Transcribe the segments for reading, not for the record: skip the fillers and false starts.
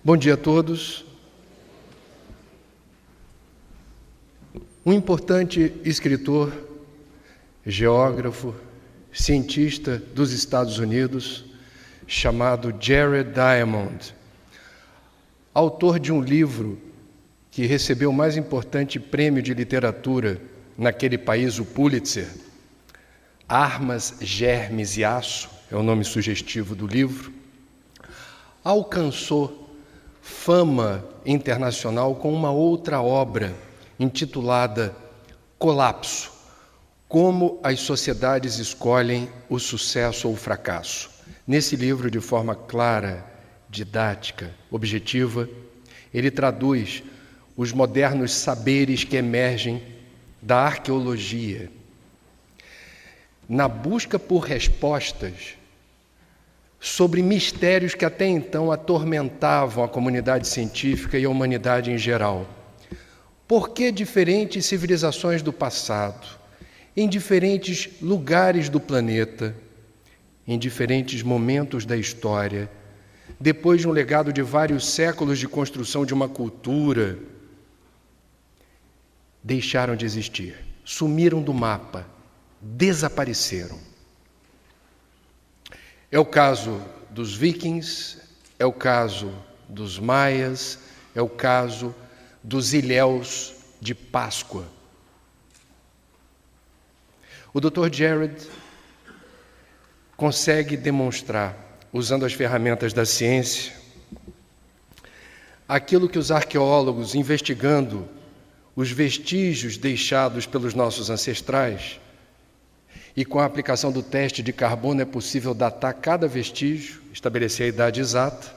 Bom dia a todos. Um importante escritor, geógrafo, cientista dos Estados Unidos, chamado Jared Diamond, autor de um livro que recebeu o mais importante prêmio de literatura naquele país, o Pulitzer, Armas, Germes e Aço, é o nome sugestivo do livro, alcançou fama internacional com uma outra obra intitulada Colapso, como as sociedades escolhem o sucesso ou o fracasso. Nesse livro, de forma clara, didática, objetiva, ele traduz os modernos saberes que emergem da arqueologia na busca por respostas sobre mistérios que até então atormentavam a comunidade científica e a humanidade em geral. Por que diferentes civilizações do passado, em diferentes lugares do planeta, em diferentes momentos da história, depois de um legado de vários séculos de construção de uma cultura, deixaram de existir, sumiram do mapa, desapareceram? É o caso dos vikings, é o caso dos maias, é o caso dos ilhéus de Páscoa. O Dr. Jared consegue demonstrar, usando as ferramentas da ciência, aquilo que os arqueólogos, investigando os vestígios deixados pelos nossos ancestrais, e com a aplicação do teste de carbono é possível datar cada vestígio, estabelecer a idade exata,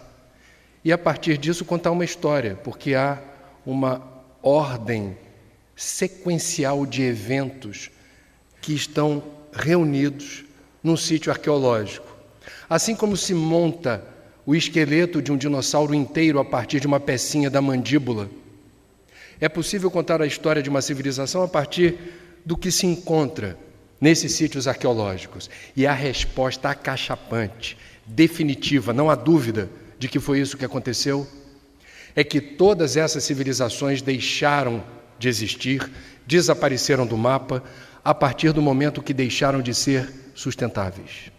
e a partir disso contar uma história, porque há uma ordem sequencial de eventos que estão reunidos num sítio arqueológico. Assim como se monta o esqueleto de um dinossauro inteiro a partir de uma pecinha da mandíbula, é possível contar a história de uma civilização a partir do que se encontra nesses sítios arqueológicos. E a resposta acachapante, definitiva, não há dúvida de que foi isso que aconteceu, é que todas essas civilizações deixaram de existir, desapareceram do mapa a partir do momento que deixaram de ser sustentáveis.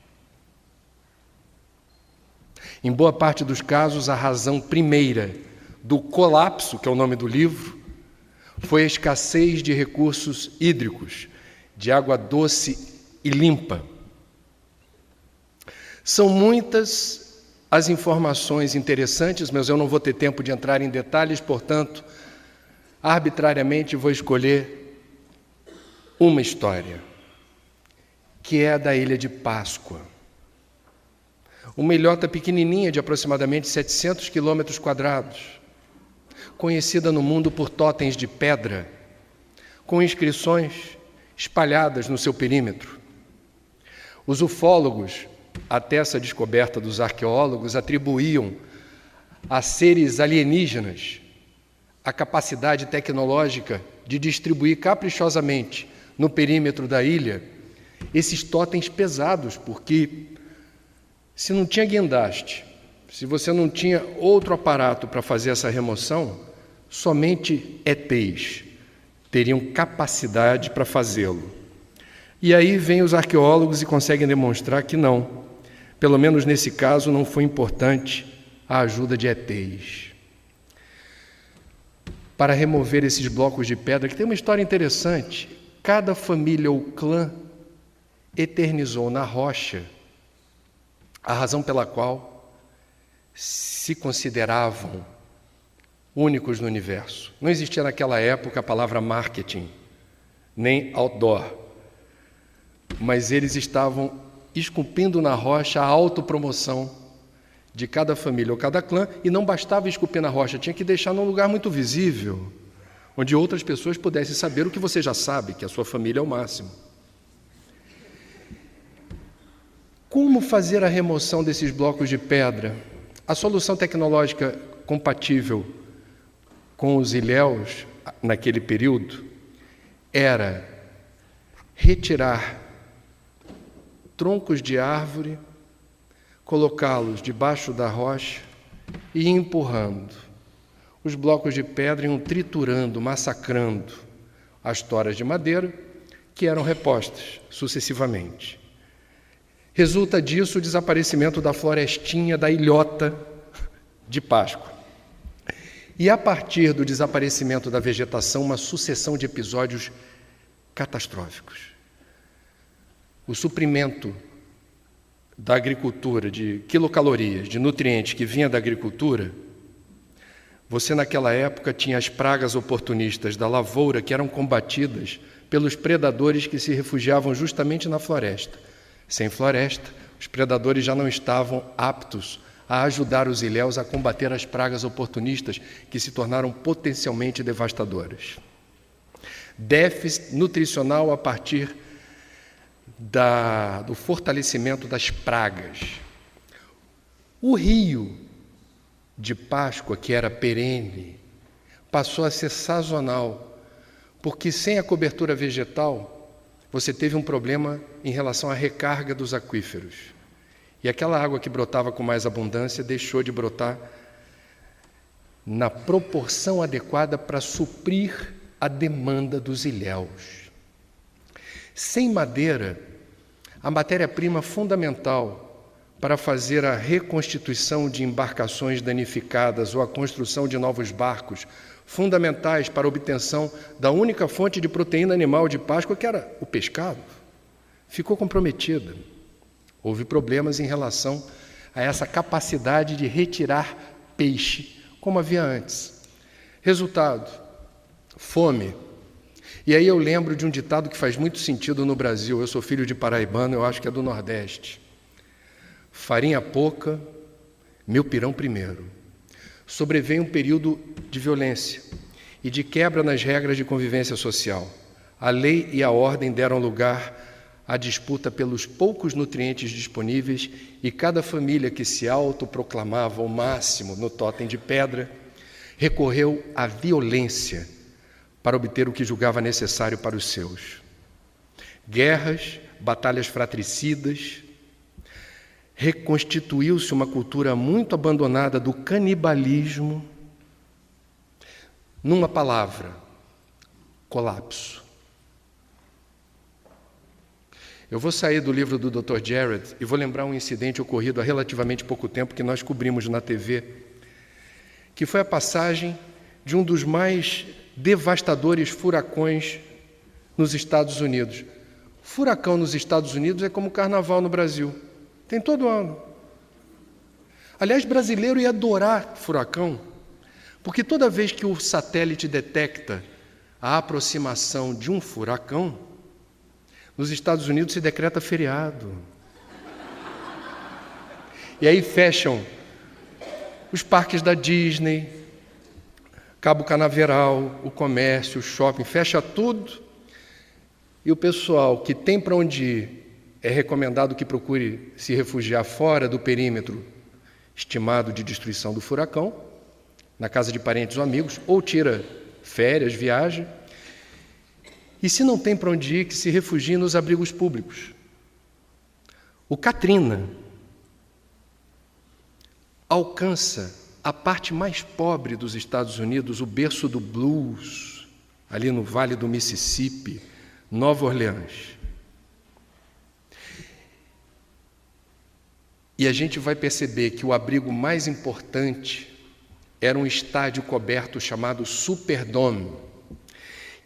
Em boa parte dos casos, a razão primeira do colapso, que é o nome do livro, foi a escassez de recursos hídricos, de água doce e limpa. São muitas as informações interessantes, mas eu não vou ter tempo de entrar em detalhes, portanto, arbitrariamente vou escolher uma história, que é a da Ilha de Páscoa. Uma ilhota pequenininha de aproximadamente 700 quilômetros quadrados, conhecida no mundo por totens de pedra, com inscrições espalhadas no seu perímetro. Os ufólogos, até essa descoberta dos arqueólogos, atribuíam a seres alienígenas a capacidade tecnológica de distribuir caprichosamente no perímetro da ilha esses totens pesados, porque se não tinha guindaste, se você não tinha outro aparato para fazer essa remoção, somente ETs teriam capacidade para fazê-lo. E aí vêm os arqueólogos e conseguem demonstrar que não. Pelo menos nesse caso não foi importante a ajuda de ETs. Para remover esses blocos de pedra, que tem uma história interessante, cada família ou clã eternizou na rocha a razão pela qual se consideravam únicos no universo. Não existia naquela época a palavra marketing, nem outdoor, mas eles estavam esculpindo na rocha a autopromoção de cada família ou cada clã, e não bastava esculpir na rocha, tinha que deixar num lugar muito visível, onde outras pessoas pudessem saber o que você já sabe, que a sua família é o máximo. Como fazer a remoção desses blocos de pedra? A solução tecnológica compatível com os ilhéus, naquele período, era retirar troncos de árvore, colocá-los debaixo da rocha e empurrando. Os blocos de pedra iam triturando, massacrando as toras de madeira, que eram repostas sucessivamente. Resulta disso o desaparecimento da florestinha, da ilhota de Páscoa. E a partir do desaparecimento da vegetação, uma sucessão de episódios catastróficos. O suprimento da agricultura, de quilocalorias, de nutrientes que vinha da agricultura, você naquela época tinha as pragas oportunistas da lavoura que eram combatidas pelos predadores que se refugiavam justamente na floresta. Sem floresta, os predadores já não estavam aptos a ajudar os ilhéus a combater as pragas oportunistas que se tornaram potencialmente devastadoras. Déficit nutricional a partir do fortalecimento das pragas. O rio de Páscoa, que era perene, passou a ser sazonal, porque sem a cobertura vegetal, você teve um problema em relação à recarga dos aquíferos. E aquela água que brotava com mais abundância deixou de brotar na proporção adequada para suprir a demanda dos ilhéus. Sem madeira, a matéria-prima fundamental para fazer a reconstituição de embarcações danificadas ou a construção de novos barcos, fundamentais para a obtenção da única fonte de proteína animal de Páscoa, que era o pescado, ficou comprometida. Houve problemas em relação a essa capacidade de retirar peixe, como havia antes. Resultado, fome. E aí eu lembro de um ditado que faz muito sentido no Brasil. Eu sou filho de paraibano, eu acho que é do Nordeste. Farinha pouca, meu pirão primeiro. Sobreveio um período de violência e de quebra nas regras de convivência social. A lei e a ordem deram lugar à disputa pelos poucos nutrientes disponíveis e cada família que se autoproclamava o máximo no tótem de pedra recorreu à violência para obter o que julgava necessário para os seus. Guerras, batalhas fratricidas, reconstituiu-se uma cultura muito abandonada do canibalismo. Numa palavra, colapso. Eu vou sair do livro do Dr. Jared e vou lembrar um incidente ocorrido há relativamente pouco tempo que nós cobrimos na TV, que foi a passagem de um dos mais devastadores furacões nos Estados Unidos. Furacão nos Estados Unidos é como carnaval no Brasil. Tem todo ano. Aliás, brasileiro ia adorar furacão, porque toda vez que o satélite detecta a aproximação de um furacão, nos Estados Unidos se decreta feriado. E aí fecham os parques da Disney, Cabo Canaveral, o comércio, o shopping, fecha tudo. E o pessoal que tem para onde ir, é recomendado que procure se refugiar fora do perímetro estimado de destruição do furacão, na casa de parentes ou amigos, ou tira férias, viaja. E se não tem para onde ir, que se refugie nos abrigos públicos. O Katrina alcança a parte mais pobre dos Estados Unidos, o berço do blues, ali no Vale do Mississippi, Nova Orleans. E a gente vai perceber que o abrigo mais importante era um estádio coberto chamado Superdome,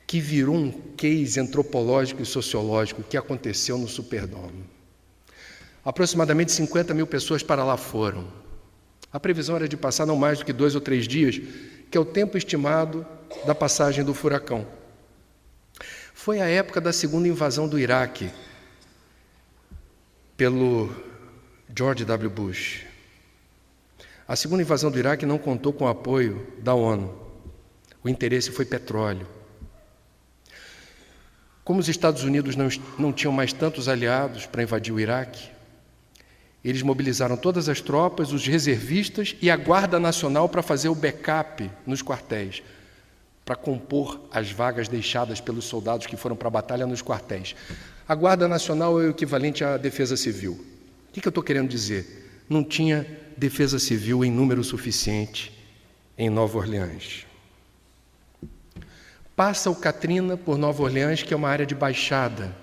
que virou um case antropológico e sociológico que aconteceu no Superdome. Aproximadamente 50 mil pessoas para lá foram. A previsão era de passar não mais do que 2 ou 3 dias, que é o tempo estimado da passagem do furacão. Foi a época da segunda invasão do Iraque pelo George W. Bush. A segunda invasão do Iraque não contou com o apoio da ONU. O interesse foi petróleo. Como os Estados Unidos não tinham mais tantos aliados para invadir o Iraque, eles mobilizaram todas as tropas, os reservistas e a Guarda Nacional para fazer o backup nos quartéis, para compor as vagas deixadas pelos soldados que foram para a batalha nos quartéis. A Guarda Nacional é o equivalente à Defesa Civil. O que eu estou querendo dizer? não tinha defesa civil em número suficiente em Nova Orleans. Passa o Katrina por Nova Orleans, que é uma área de baixada,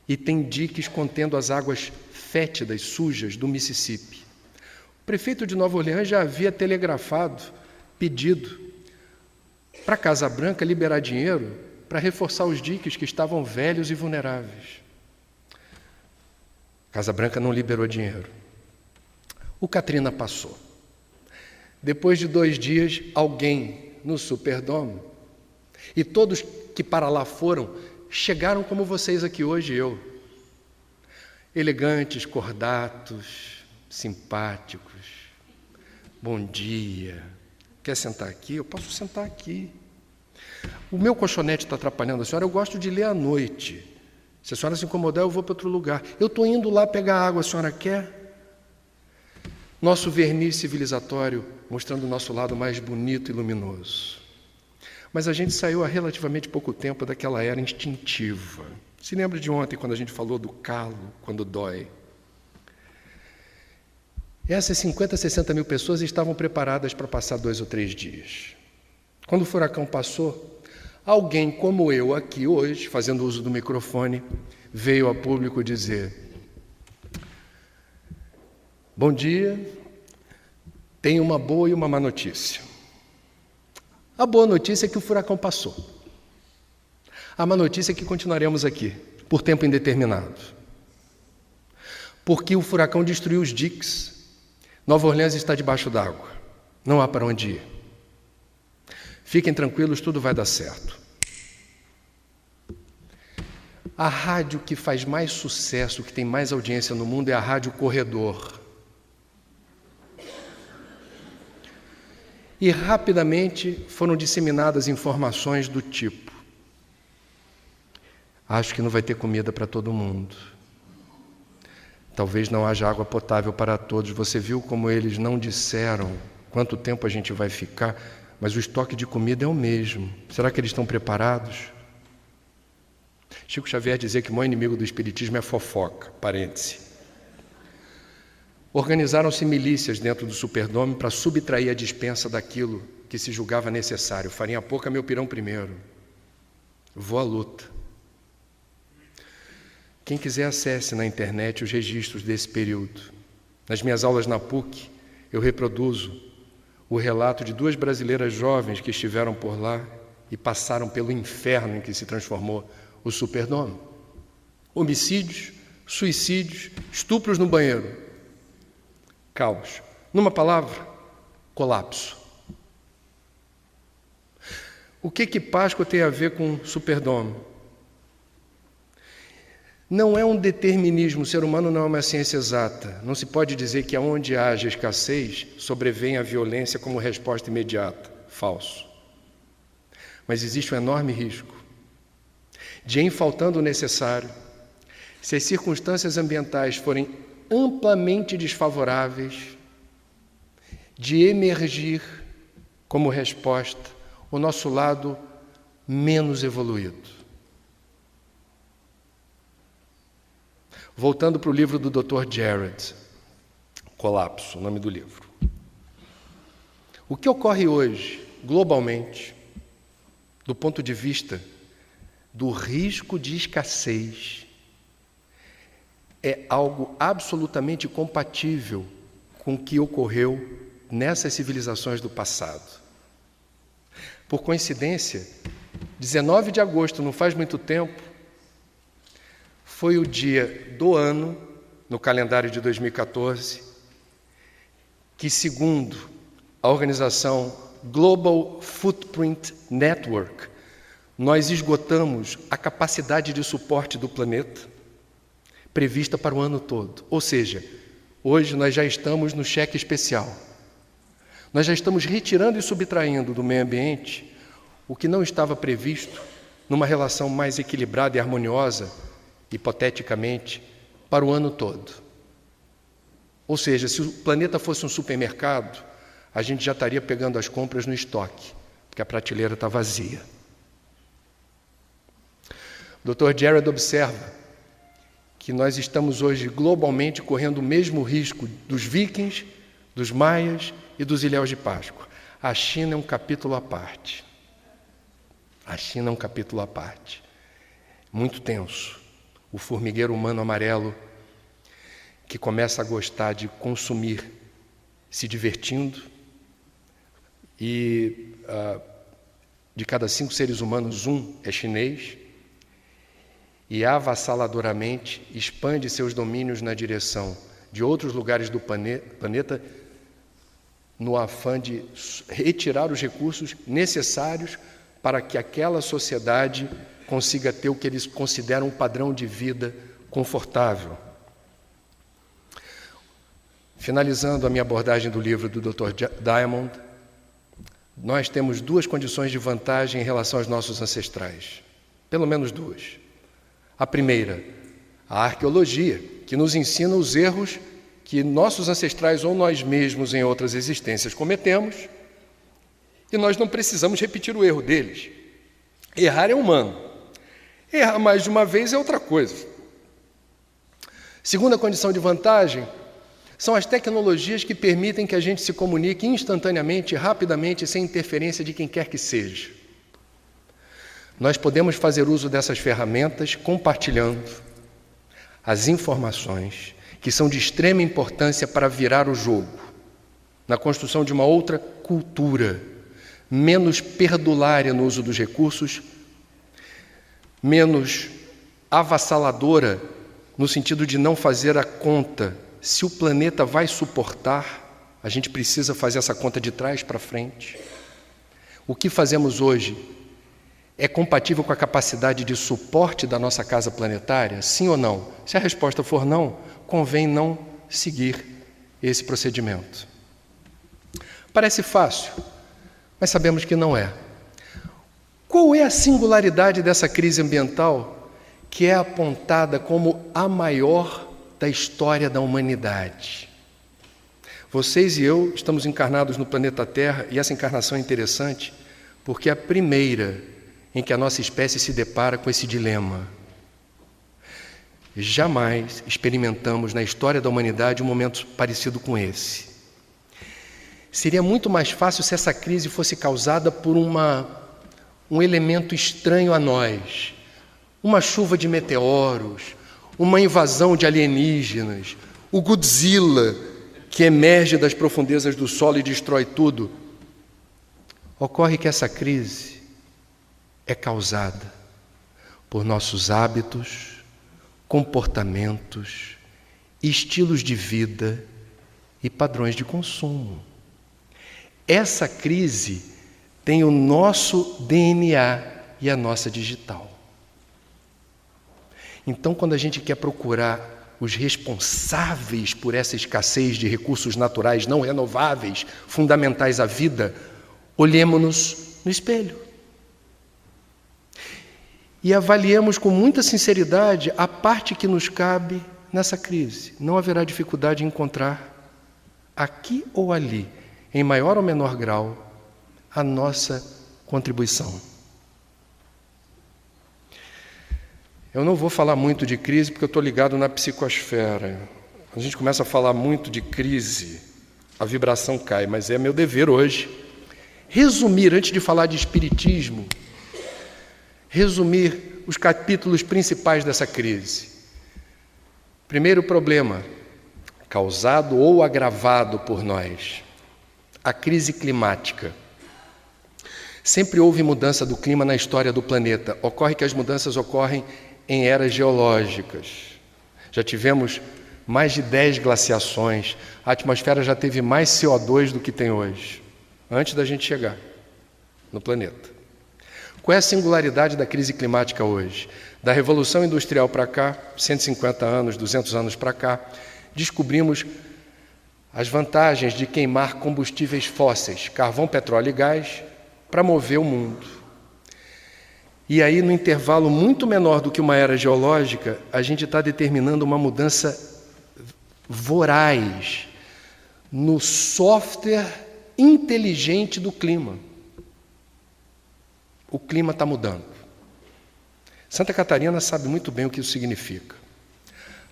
e tem diques contendo as águas fétidas, sujas do Mississippi. O prefeito de Nova Orleans já havia telegrafado, pedido para a Casa Branca liberar dinheiro para reforçar os diques que estavam velhos e vulneráveis. A Casa Branca não liberou dinheiro. O Katrina passou. Depois de 2 dias, alguém no Superdome, e todos que para lá foram, chegaram como vocês aqui hoje, eu. Elegantes, cordatos, simpáticos. Bom dia. Quer sentar aqui? Eu posso sentar aqui. O meu colchonete está atrapalhando a senhora, eu gosto de ler à noite. Se a senhora se incomodar, eu vou para outro lugar. Eu estou indo lá pegar água, a senhora quer? Nosso verniz civilizatório mostrando o nosso lado mais bonito e luminoso. Mas a gente saiu há relativamente pouco tempo daquela era instintiva. Se lembra de ontem, quando a gente falou do calo, quando dói? Essas 50, 60 mil pessoas estavam preparadas para passar 2 ou 3 dias. Quando o furacão passou, alguém como eu aqui hoje, fazendo uso do microfone, veio a público dizer: bom dia, tenho uma boa e uma má notícia. A boa notícia é que o furacão passou. A má notícia é que continuaremos aqui, por tempo indeterminado. Porque o furacão destruiu os diques. Nova Orleans está debaixo d'água. Não há para onde ir. Fiquem tranquilos, tudo vai dar certo. A rádio que faz mais sucesso, que tem mais audiência no mundo, é a Rádio Corredor. E rapidamente foram disseminadas informações do tipo: acho que não vai ter comida para todo mundo. Talvez não haja água potável para todos. Você viu como eles não disseram quanto tempo a gente vai ficar, mas o estoque de comida é o mesmo. Será que eles estão preparados? Chico Xavier dizia que o maior inimigo do espiritismo é fofoca, parêntese. Organizaram-se milícias dentro do Superdome para subtrair a despensa daquilo que se julgava necessário. Farinha pouca, meu pirão primeiro. Vou à luta. Quem quiser, acesse na internet os registros desse período. Nas minhas aulas na PUC, eu reproduzo o relato de 2 brasileiras jovens que estiveram por lá e passaram pelo inferno em que se transformou o Superdome. Homicídios, suicídios, estupros no banheiro. Caos. Numa palavra, colapso. O que Páscoa tem a ver com Superdome? Não é um determinismo, o ser humano não é uma ciência exata. Não se pode dizer que aonde haja escassez, sobrevém a violência como resposta imediata. Falso. Mas existe um enorme risco de, em faltando o necessário, se as circunstâncias ambientais forem amplamente desfavoráveis, de emergir como resposta o nosso lado menos evoluído. Voltando para o livro do Dr. Jared, Colapso, o nome do livro. O que ocorre hoje, globalmente, do ponto de vista do risco de escassez, é algo absolutamente compatível com o que ocorreu nessas civilizações do passado. Por coincidência, 19 de agosto, não faz muito tempo, foi o dia do ano, no calendário de 2014, que, segundo a organização Global Footprint Network, nós esgotamos a capacidade de suporte do planeta prevista para o ano todo. Ou seja, hoje nós já estamos no cheque especial. Nós já estamos retirando e subtraindo do meio ambiente o que não estava previsto numa relação mais equilibrada e harmoniosa, hipoteticamente, para o ano todo. Ou seja, se o planeta fosse um supermercado, a gente já estaria pegando as compras no estoque, porque a prateleira está vazia. O Dr. Jared observa que nós estamos hoje globalmente correndo o mesmo risco dos vikings, dos maias e dos ilhéus de Páscoa. A China é um capítulo à parte. A China é um capítulo à parte. Muito tenso. O formigueiro humano amarelo que começa a gostar de consumir se divertindo e de cada 5 seres humanos, 1 é chinês e avassaladoramente expande seus domínios na direção de outros lugares do planeta no afã de retirar os recursos necessários para que aquela sociedade consiga ter o que eles consideram um padrão de vida confortável. Finalizando a minha abordagem do livro do Dr. Diamond, nós temos 2 condições de vantagem em relação aos nossos ancestrais. Pelo menos 2. A primeira, a arqueologia, que nos ensina os erros que nossos ancestrais ou nós mesmos em outras existências cometemos, e nós não precisamos repetir o erro deles. Errar é humano. Errar mais de uma vez é outra coisa. Segunda condição de vantagem são as tecnologias que permitem que a gente se comunique instantaneamente, rapidamente, sem interferência de quem quer que seja. Nós podemos fazer uso dessas ferramentas compartilhando as informações que são de extrema importância para virar o jogo, na construção de uma outra cultura, menos perdulária no uso dos recursos, menos avassaladora no sentido de não fazer a conta. Se o planeta vai suportar, a gente precisa fazer essa conta de trás para frente. O que fazemos hoje é compatível com a capacidade de suporte da nossa casa planetária? Sim ou não? Se a resposta for não, convém não seguir esse procedimento. Parece fácil, mas sabemos que não é. Qual é a singularidade dessa crise ambiental que é apontada como a maior da história da humanidade? Vocês e eu estamos encarnados no planeta Terra, e essa encarnação é interessante porque é a primeira em que a nossa espécie se depara com esse dilema. Jamais experimentamos na história da humanidade um momento parecido com esse. Seria muito mais fácil se essa crise fosse causada por um elemento estranho a nós, uma chuva de meteoros, uma invasão de alienígenas, o Godzilla que emerge das profundezas do solo e destrói tudo. Ocorre que essa crise é causada por nossos hábitos, comportamentos, estilos de vida e padrões de consumo. Essa crise tem o nosso DNA e a nossa digital. Então, quando a gente quer procurar os responsáveis por essa escassez de recursos naturais não renováveis, fundamentais à vida, olhemos-nos no espelho. E avaliemos com muita sinceridade a parte que nos cabe nessa crise. Não haverá dificuldade em encontrar, aqui ou ali, em maior ou menor grau, a nossa contribuição. Eu não vou falar muito de crise porque eu estou ligado na psicosfera. Quando a gente começa a falar muito de crise, a vibração cai, mas é meu dever hoje resumir, antes de falar de espiritismo, resumir os capítulos principais dessa crise. Primeiro problema, causado ou agravado por nós, a crise climática. Sempre houve mudança do clima na história do planeta. Ocorre que as mudanças ocorrem em eras geológicas. Já tivemos mais de 10 glaciações, a atmosfera já teve mais CO2 do que tem hoje, antes da gente chegar no planeta. Qual é a singularidade da crise climática hoje? Da Revolução Industrial para cá, 150 anos, 200 anos para cá, descobrimos as vantagens de queimar combustíveis fósseis, carvão, petróleo e gás, para mover o mundo. E aí, no intervalo muito menor do que uma era geológica, a gente está determinando uma mudança voraz no software inteligente do clima. O clima está mudando. Santa Catarina sabe muito bem o que isso significa.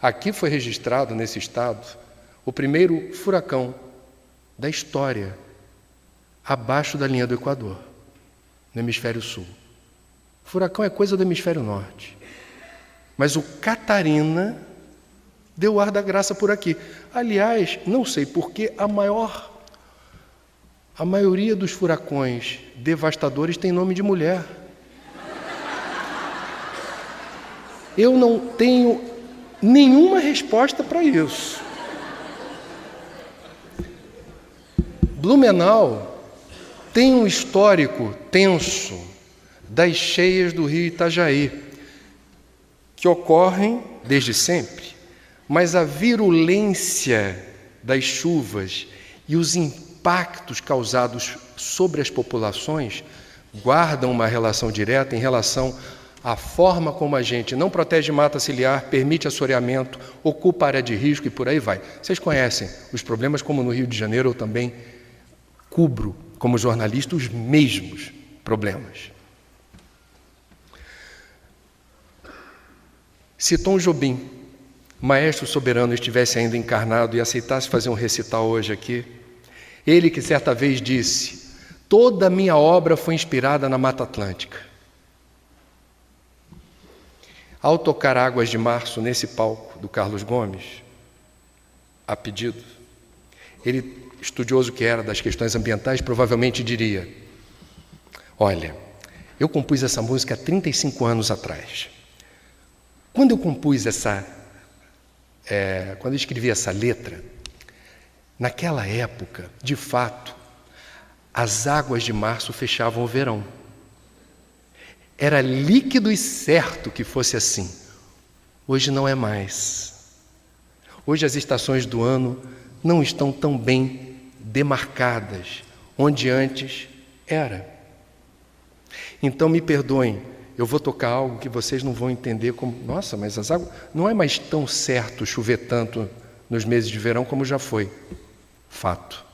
Aqui foi registrado, nesse estado, o primeiro furacão da história abaixo da linha do Equador, no hemisfério sul. Furacão é coisa do hemisfério norte. Mas o Catarina deu ar da graça por aqui. Aliás, não sei porquê, a maioria dos furacões devastadores tem nome de mulher. Eu não tenho nenhuma resposta para isso. Blumenau tem um histórico tenso das cheias do rio Itajaí, que ocorrem desde sempre, mas a virulência das chuvas e os impactos causados sobre as populações guardam uma relação direta em relação à forma como a gente não protege mata ciliar, permite assoreamento, ocupa área de risco e por aí vai. Vocês conhecem os problemas, como no Rio de Janeiro eu também cubro, como jornalista, os mesmos problemas. Se Tom Jobim, maestro soberano, estivesse ainda encarnado e aceitasse fazer um recital hoje aqui, ele que certa vez disse: toda a minha obra foi inspirada na Mata Atlântica. Ao tocar Águas de Março nesse palco do Carlos Gomes, a pedido, ele, estudioso que era das questões ambientais, provavelmente diria: olha, eu compus essa música há 35 anos atrás. Quando eu compus quando eu escrevi essa letra, naquela época, de fato, as águas de março fechavam o verão. Era líquido e certo que fosse assim. Hoje não é mais. Hoje as estações do ano não estão tão bem demarcadas, onde antes era. Então me perdoem, eu vou tocar algo que vocês não vão entender como, nossa, mas as águas... Não é mais tão certo chover tanto nos meses de verão como já foi. Fato.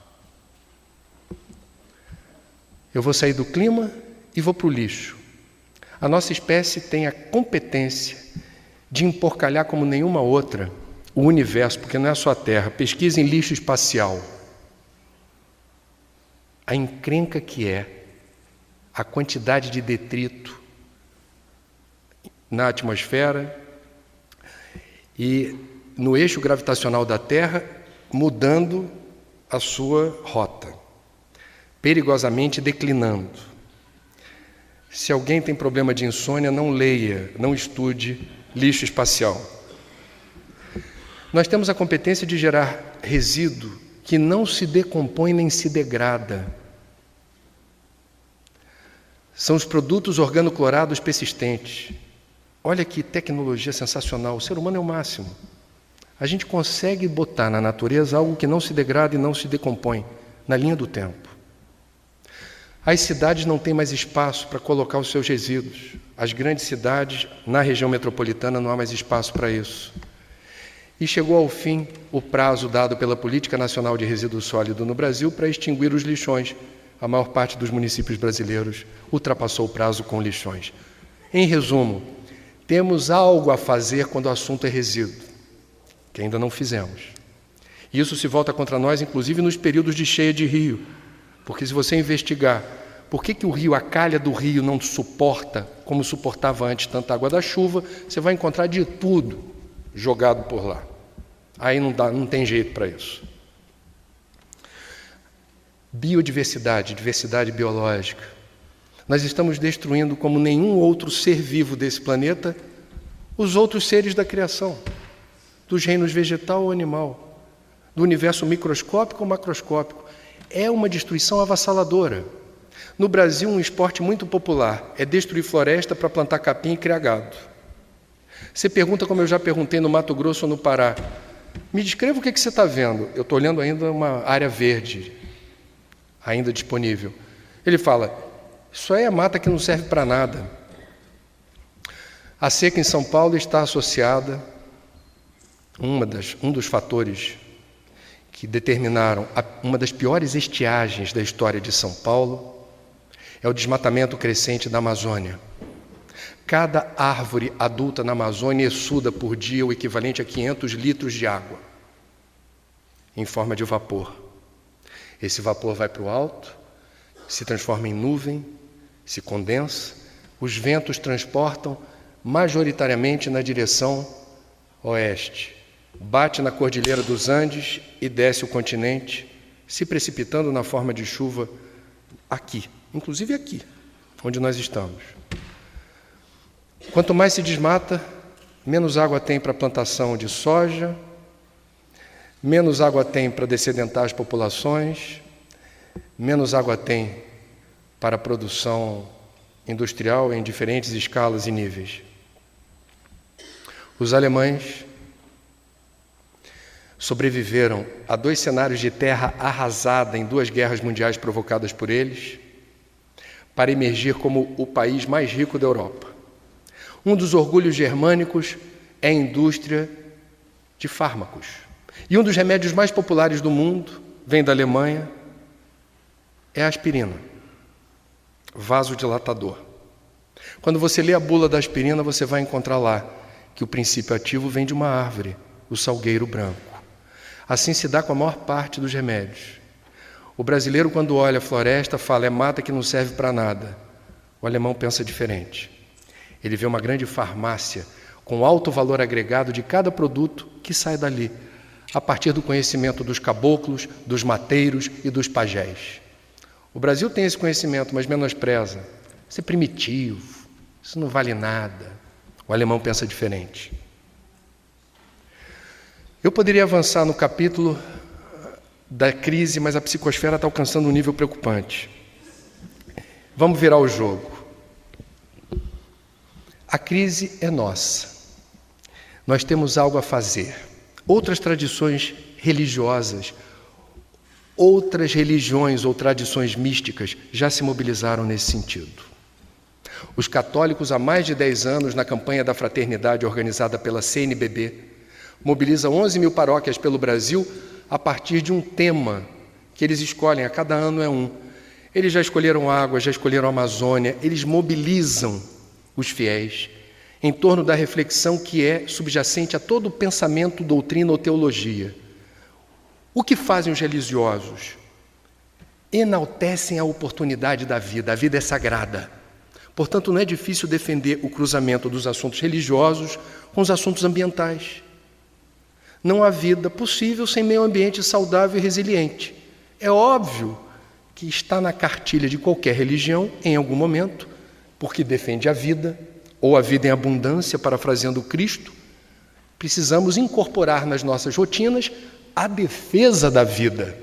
Eu vou sair do clima e vou para o lixo. A nossa espécie tem a competência de emporcalhar como nenhuma outra o universo, porque não é só a Terra. Pesquisa em lixo espacial. A encrenca que é a quantidade de detrito na atmosfera e no eixo gravitacional da Terra, mudando a sua rota, perigosamente declinando. Se alguém tem problema de insônia, não leia, não estude lixo espacial. Nós temos a competência de gerar resíduo que não se decompõe nem se degrada. São os produtos organoclorados persistentes. Olha que tecnologia sensacional, o ser humano é o máximo. A gente consegue botar na natureza algo que não se degrada e não se decompõe, na linha do tempo. As cidades não têm mais espaço para colocar os seus resíduos. As grandes cidades, na região metropolitana, não há mais espaço para isso. E chegou ao fim o prazo dado pela Política Nacional de Resíduo Sólido no Brasil para extinguir os lixões. A maior parte dos municípios brasileiros ultrapassou o prazo com lixões. Em resumo, temos algo a fazer quando o assunto é resíduo, que ainda não fizemos. Isso se volta contra nós, inclusive nos períodos de cheia de rio, porque se você investigar por que o rio, a calha do rio não suporta, como suportava antes, tanta água da chuva, você vai encontrar de tudo jogado por lá. Aí não tem jeito para isso. Biodiversidade, diversidade biológica. Nós estamos destruindo, como nenhum outro ser vivo desse planeta, os outros seres da criação, dos reinos vegetal ou animal, do universo microscópico ou macroscópico. É uma destruição avassaladora. No Brasil, um esporte muito popular é destruir floresta para plantar capim e criar gado. Você pergunta, como eu já perguntei no Mato Grosso ou no Pará, me descreva o que você está vendo. Eu estou olhando ainda uma área verde, ainda disponível. Ele fala: isso aí é mata que não serve para nada. A seca em São Paulo está associada, um dos fatores que determinaram uma das piores estiagens da história de São Paulo é o desmatamento crescente da Amazônia. Cada árvore adulta na Amazônia exsuda por dia o equivalente a 500 litros de água, em forma de vapor. Esse vapor vai para o alto, se transforma em nuvem, se condensa, os ventos transportam majoritariamente na direção oeste, bate na Cordilheira dos Andes e desce o continente, se precipitando na forma de chuva aqui, inclusive aqui, onde nós estamos. Quanto mais se desmata, menos água tem para a plantação de soja, menos água tem para dessedentar as populações, menos água tem para a produção industrial em diferentes escalas e níveis. Os alemães sobreviveram a 2 cenários de terra arrasada em 2 guerras mundiais provocadas por eles, para emergir como o país mais rico da Europa. Um dos orgulhos germânicos é a indústria de fármacos. E um dos remédios mais populares do mundo, vem da Alemanha, é a aspirina, vasodilatador. Quando você lê a bula da aspirina, você vai encontrar lá que o princípio ativo vem de uma árvore, o salgueiro branco. Assim se dá com a maior parte dos remédios. O brasileiro, quando olha a floresta, fala, é mata que não serve para nada. O alemão pensa diferente. Ele vê uma grande farmácia com alto valor agregado de cada produto que sai dali, a partir do conhecimento dos caboclos, dos mateiros e dos pajés. O Brasil tem esse conhecimento, mas menospreza. Isso é primitivo, isso não vale nada. O alemão pensa diferente. Eu poderia avançar no capítulo da crise, mas a psicosfera está alcançando um nível preocupante. Vamos virar o jogo. A crise é nossa. Nós temos algo a fazer. Outras tradições religiosas, outras religiões ou tradições místicas já se mobilizaram nesse sentido. Os católicos, há mais de 10 anos, na campanha da fraternidade organizada pela CNBB, mobilizam 11 mil paróquias pelo Brasil a partir de um tema que eles escolhem, a cada ano é um. Eles já escolheram água, já escolheram a Amazônia, eles mobilizam os fiéis em torno da reflexão que é subjacente a todo pensamento, doutrina ou teologia. O que fazem os religiosos? Enaltecem a oportunidade da vida. A vida é sagrada. Portanto, não é difícil defender o cruzamento dos assuntos religiosos com os assuntos ambientais. Não há vida possível sem meio ambiente saudável e resiliente. É óbvio que está na cartilha de qualquer religião, em algum momento, porque defende a vida, ou a vida em abundância, parafraseando Cristo, precisamos incorporar nas nossas rotinas a defesa da vida.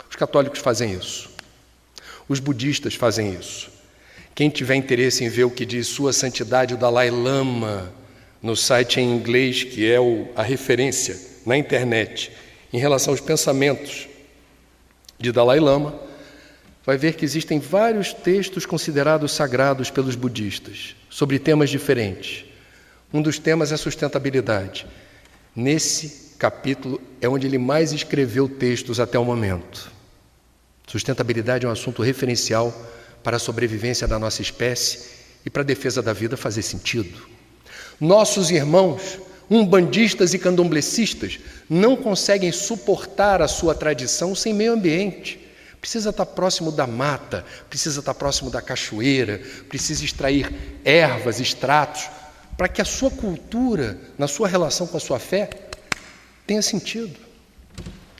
Os católicos fazem isso. Os budistas fazem isso. Quem tiver interesse em ver o que diz Sua Santidade o Dalai Lama, no site em inglês, que é a referência na internet, em relação aos pensamentos de Dalai Lama, vai ver que existem vários textos considerados sagrados pelos budistas, sobre temas diferentes. Um dos temas é sustentabilidade. Nesse capítulo é onde ele mais escreveu textos até o momento. Sustentabilidade é um assunto referencial para a sobrevivência da nossa espécie e para a defesa da vida fazer sentido. Nossos irmãos, umbandistas e candomblecistas, não conseguem suportar a sua tradição sem meio ambiente. Precisa estar próximo da mata, precisa estar próximo da cachoeira, precisa extrair ervas, extratos, para que a sua cultura, na sua relação com a sua fé, tenha sentido.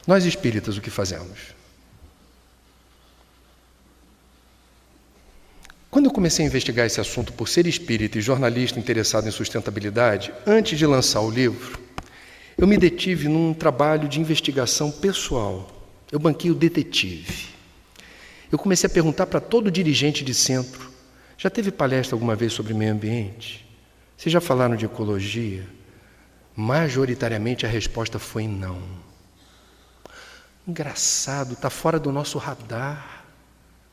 Nós espíritas, o que fazemos? Quando eu comecei a investigar esse assunto por ser espírita e jornalista interessado em sustentabilidade, antes de lançar o livro, eu me detive num trabalho de investigação pessoal. Eu banquei o detetive. Eu comecei a perguntar para todo dirigente de centro: já teve palestra alguma vez sobre meio ambiente? Vocês já falaram de ecologia? Majoritariamente a resposta foi não. Engraçado, está fora do nosso radar.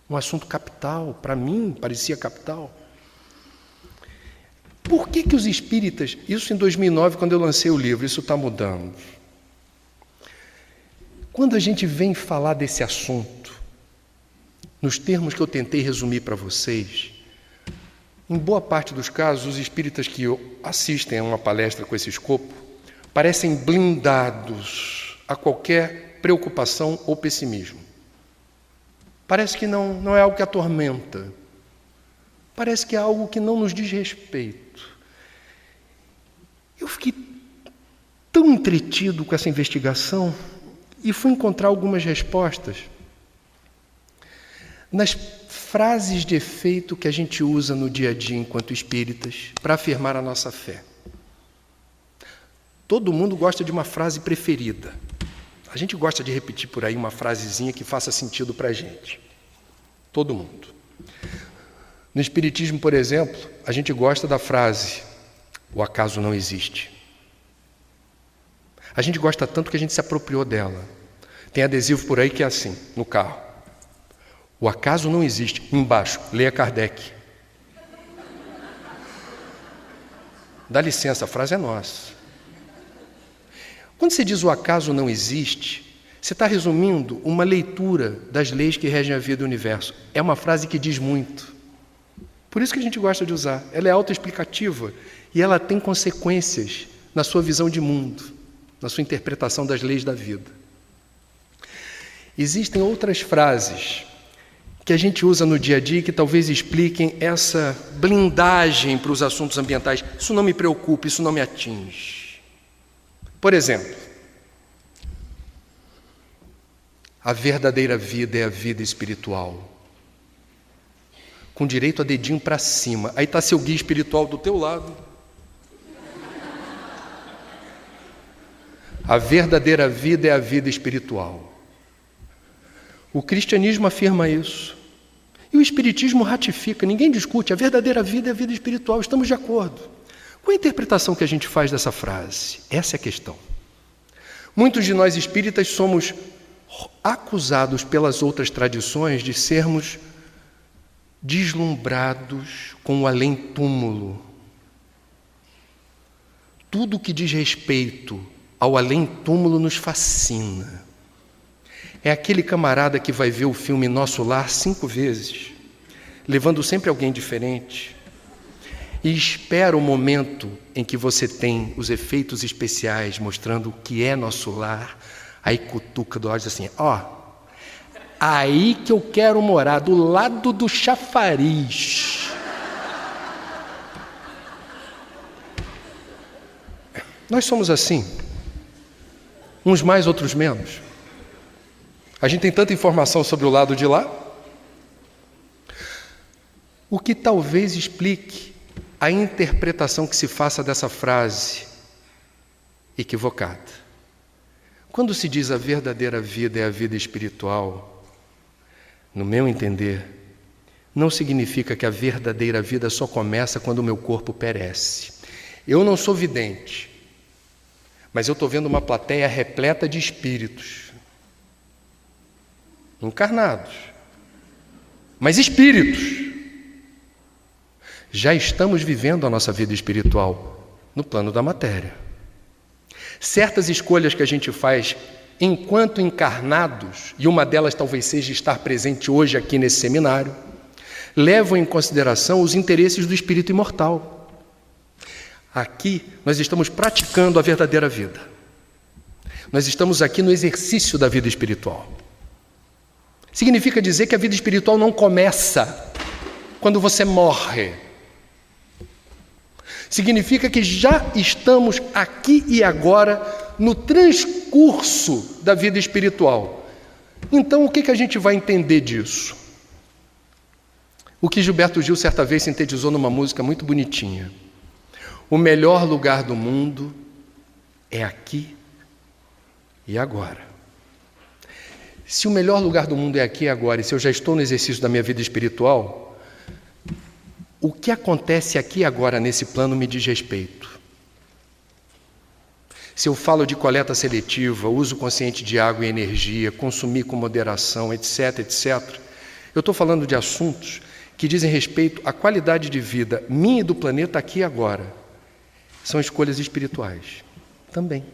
Um assunto capital, para mim parecia capital. Por que os espíritas, isso em 2009, quando eu lancei o livro, isso está mudando. Quando a gente vem falar desse assunto, nos termos que eu tentei resumir para vocês, Em boa parte dos casos, os espíritas que assistem a uma palestra com esse escopo parecem blindados a qualquer preocupação ou pessimismo. Parece que não é algo que atormenta. Parece que é algo que não nos diz respeito. Eu fiquei tão entretido com essa investigação e fui encontrar algumas respostas nas frases de efeito que a gente usa no dia a dia enquanto espíritas para afirmar a nossa fé. Todo mundo gosta de uma frase preferida. A gente gosta de repetir por aí uma frasezinha que faça sentido para a gente. Todo mundo. No Espiritismo, por exemplo, a gente gosta da frase: o acaso não existe. A gente gosta tanto que a gente se apropriou dela. Tem adesivo por aí que é assim, no carro: o acaso não existe. Embaixo, leia Kardec. Dá licença, a frase é nossa. Quando você diz o acaso não existe, você está resumindo uma leitura das leis que regem a vida e o universo. É uma frase que diz muito. Por isso que a gente gosta de usar. Ela é autoexplicativa e ela tem consequências na sua visão de mundo, na sua interpretação das leis da vida. Existem outras frases que a gente usa no dia a dia que talvez expliquem essa blindagem para os assuntos ambientais. Isso não me preocupa, isso não me atinge. Por exemplo, a verdadeira vida é a vida espiritual, com direito a dedinho para cima. Aí está seu guia espiritual do teu lado. A verdadeira vida é a vida espiritual. O cristianismo afirma isso. E o espiritismo ratifica, ninguém discute, a verdadeira vida é a vida espiritual, estamos de acordo. Qual é a interpretação que a gente faz dessa frase? Essa é a questão. Muitos de nós espíritas somos acusados pelas outras tradições de sermos deslumbrados com o além-túmulo. Tudo que diz respeito ao além-túmulo nos fascina. É aquele camarada que vai ver o filme Nosso Lar 5 vezes, levando sempre alguém diferente, e espera o momento em que você tem os efeitos especiais mostrando o que é nosso lar, aí cutuca do lado e diz assim: ó, aí que eu quero morar, do lado do chafariz. Nós somos assim, uns mais, outros menos. A gente tem tanta informação sobre o lado de lá, o que talvez explique a interpretação que se faça dessa frase equivocada. Quando se diz a verdadeira vida é a vida espiritual, no meu entender, não significa que a verdadeira vida só começa quando o meu corpo perece. Eu não sou vidente, mas eu estou vendo uma plateia repleta de espíritos, encarnados, mas espíritos. Já estamos vivendo a nossa vida espiritual no plano da matéria. Certas escolhas que a gente faz enquanto encarnados, e uma delas talvez seja estar presente hoje aqui nesse seminário, levam em consideração os interesses do espírito imortal. Aqui nós estamos praticando a verdadeira vida. Nós estamos aqui no exercício da vida espiritual. Significa dizer que a vida espiritual não começa quando você morre. Significa que já estamos aqui e agora no transcurso da vida espiritual. Então, o que a gente vai entender disso? O que Gilberto Gil certa vez sintetizou numa música muito bonitinha. O melhor lugar do mundo é aqui e agora. Se o melhor lugar do mundo é aqui e agora, e se eu já estou no exercício da minha vida espiritual, o que acontece aqui agora nesse plano me diz respeito. Se eu falo de coleta seletiva, uso consciente de água e energia, consumir com moderação, etc., etc., eu estou falando de assuntos que dizem respeito à qualidade de vida minha e do planeta aqui e agora. São escolhas espirituais também.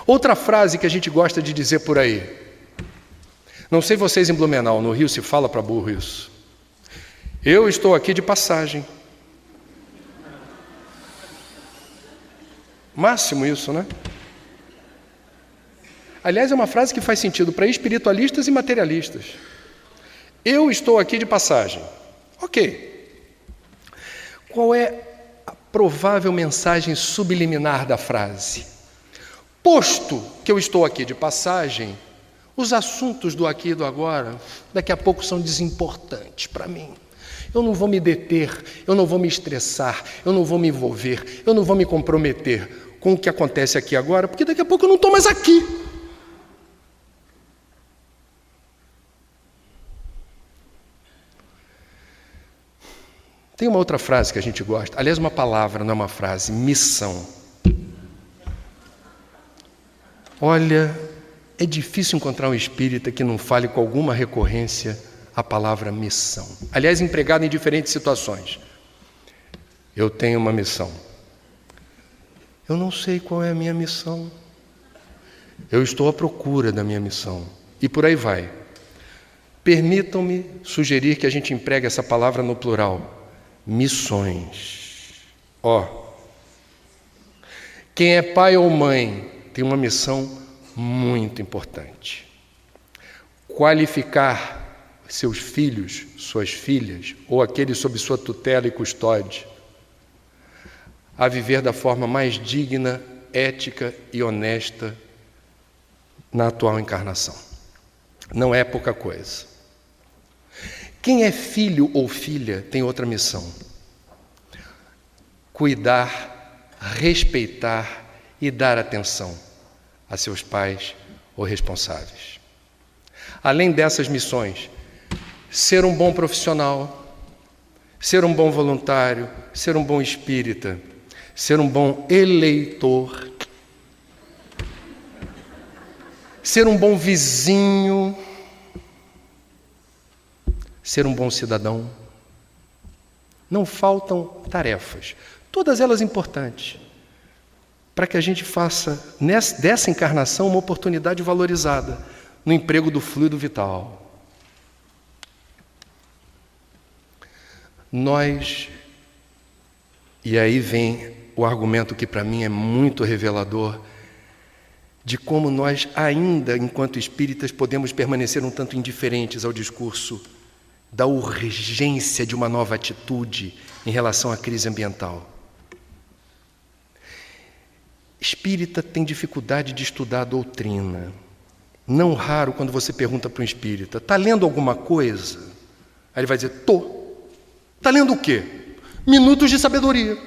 Outra frase que a gente gosta de dizer por aí. Não sei vocês em Blumenau, no Rio se fala para burro isso. Eu estou aqui de passagem. Máximo isso, né? Aliás, é uma frase que faz sentido para espiritualistas e materialistas. Eu estou aqui de passagem. Ok. Qual é a provável mensagem subliminar da frase? Posto que eu estou aqui de passagem, os assuntos do aqui e do agora, daqui a pouco são desimportantes para mim. Eu não vou me deter, eu não vou me estressar, eu não vou me envolver, eu não vou me comprometer com o que acontece aqui agora, porque daqui a pouco eu não estou mais aqui. Tem uma outra frase que a gente gosta, aliás, uma palavra, não é uma frase, missão. Olha, é difícil encontrar um espírita que não fale com alguma recorrência a palavra missão. Aliás, empregada em diferentes situações. Eu tenho uma missão. Eu não sei qual é a minha missão. Eu estou à procura da minha missão. E por aí vai. Permitam-me sugerir que a gente empregue essa palavra no plural. Missões. Quem é pai ou mãe tem uma missão muito importante. Qualificar seus filhos, suas filhas, ou aqueles sob sua tutela e custódia, a viver da forma mais digna, ética e honesta na atual encarnação. Não é pouca coisa. Quem é filho ou filha tem outra missão: cuidar, respeitar e dar atenção a seus pais ou responsáveis. Além dessas missões, ser um bom profissional, ser um bom voluntário, ser um bom espírita, ser um bom eleitor, ser um bom vizinho, ser um bom cidadão. Não faltam tarefas, todas elas importantes, para que a gente faça dessa encarnação uma oportunidade valorizada no emprego do fluido vital. Nós, e aí vem o argumento que para mim é muito revelador, de como nós ainda, enquanto espíritas, podemos permanecer um tanto indiferentes ao discurso da urgência de uma nova atitude em relação à crise ambiental. Espírita tem dificuldade de estudar a doutrina. Não raro, quando você pergunta para um espírita, está lendo alguma coisa? Aí ele vai dizer, tô. Está lendo o quê? Minutos de Sabedoria.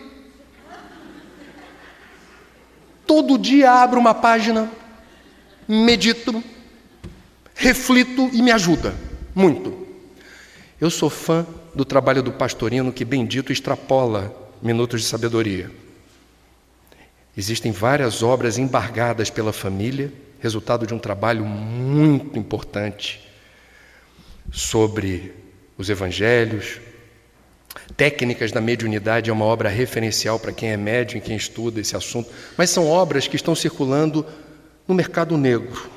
Todo dia abro uma página, medito, reflito e me ajuda muito. Eu sou fã do trabalho do Pastorino, que, bem dito, extrapola Minutos de Sabedoria. Existem várias obras embargadas pela família, resultado de um trabalho muito importante sobre os evangelhos. Técnicas da Mediunidade é uma obra referencial para quem é médium e quem estuda esse assunto, mas são obras que estão circulando no mercado negro,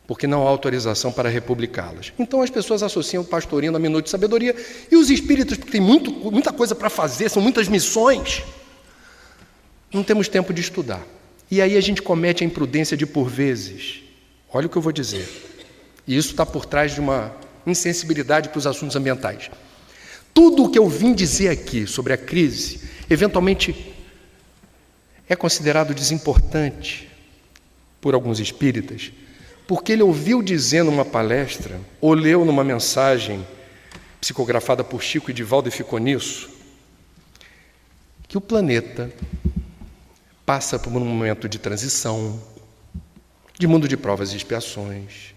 porque não há autorização para republicá-las. Então as pessoas associam o Pastorino a Minuto de Sabedoria, e os espíritos, porque tem muita coisa para fazer, são muitas missões, não temos tempo de estudar. E aí a gente comete a imprudência de, por vezes, olha o que eu vou dizer, e isso está por trás de uma insensibilidade para os assuntos ambientais. Tudo o que eu vim dizer aqui sobre a crise, eventualmente é considerado desimportante por alguns espíritas, porque ele ouviu dizer numa palestra, ou leu numa mensagem psicografada por Chico e Divaldo e ficou nisso, que o planeta passa por um momento de transição, de mundo de provas e expiações,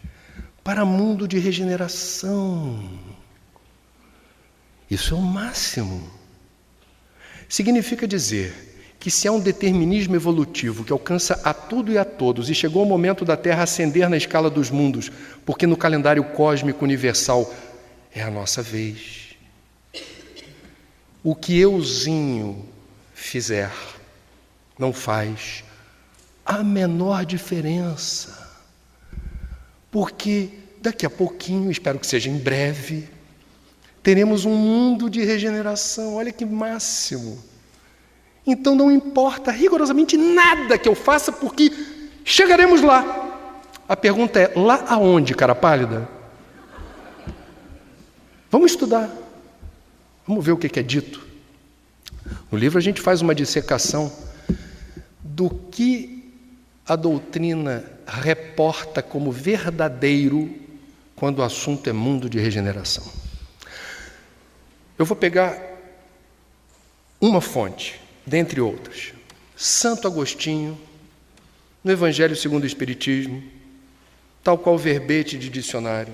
para mundo de regeneração. Isso é o máximo. Significa dizer que se há um determinismo evolutivo que alcança a tudo e a todos, e chegou o momento da Terra ascender na escala dos mundos, porque no calendário cósmico universal é a nossa vez. O que euzinho fizer não faz a menor diferença, porque daqui a pouquinho, espero que seja em breve, teremos um mundo de regeneração. Olha que máximo! Então não importa rigorosamente nada que eu faça, porque chegaremos lá. A pergunta é, lá aonde, cara pálida? Vamos estudar. Vamos ver o que é dito. No livro a gente faz uma dissecação do que a doutrina reporta como verdadeiro quando o assunto é mundo de regeneração. Eu vou pegar uma fonte, dentre outras. Santo Agostinho, no Evangelho segundo o Espiritismo, tal qual verbete de dicionário,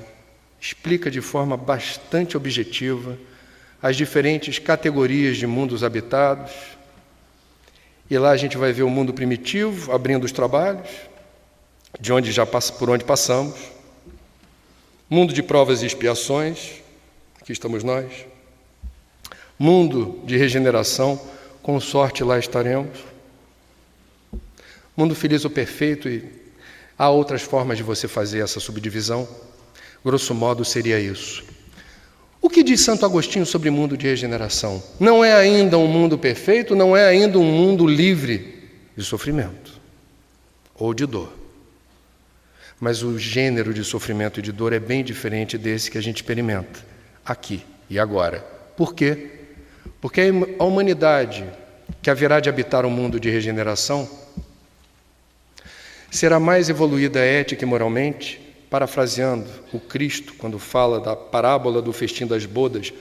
explica de forma bastante objetiva as diferentes categorias de mundos habitados. E lá a gente vai ver o mundo primitivo, abrindo os trabalhos, de onde por onde passamos. Mundo de provas e expiações, aqui estamos nós. Mundo de regeneração, com sorte lá estaremos. Mundo feliz ou perfeito, e há outras formas de você fazer essa subdivisão. Grosso modo seria isso. O que diz Santo Agostinho sobre o mundo de regeneração? Não é ainda um mundo perfeito, não é ainda um mundo livre de sofrimento ou de dor. Mas o gênero de sofrimento e de dor é bem diferente desse que a gente experimenta aqui e agora. Por quê? Porque a humanidade que haverá de habitar o mundo de regeneração será mais evoluída ética e moralmente. Parafraseando o Cristo, quando fala da parábola do festim das bodas,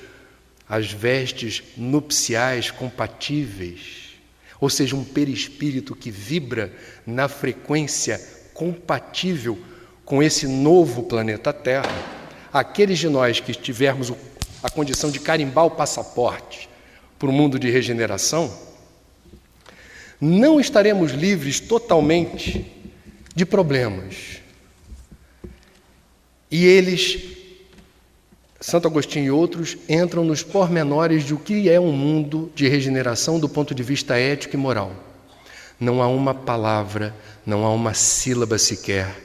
as vestes nupciais compatíveis, ou seja, um perispírito que vibra na frequência compatível com esse novo planeta Terra. Aqueles de nós que tivermos a condição de carimbar o passaporte para o mundo de regeneração, não estaremos livres totalmente de problemas. E eles, Santo Agostinho e outros, entram nos pormenores de o que é um mundo de regeneração do ponto de vista ético e moral. Não há uma palavra, não há uma sílaba sequer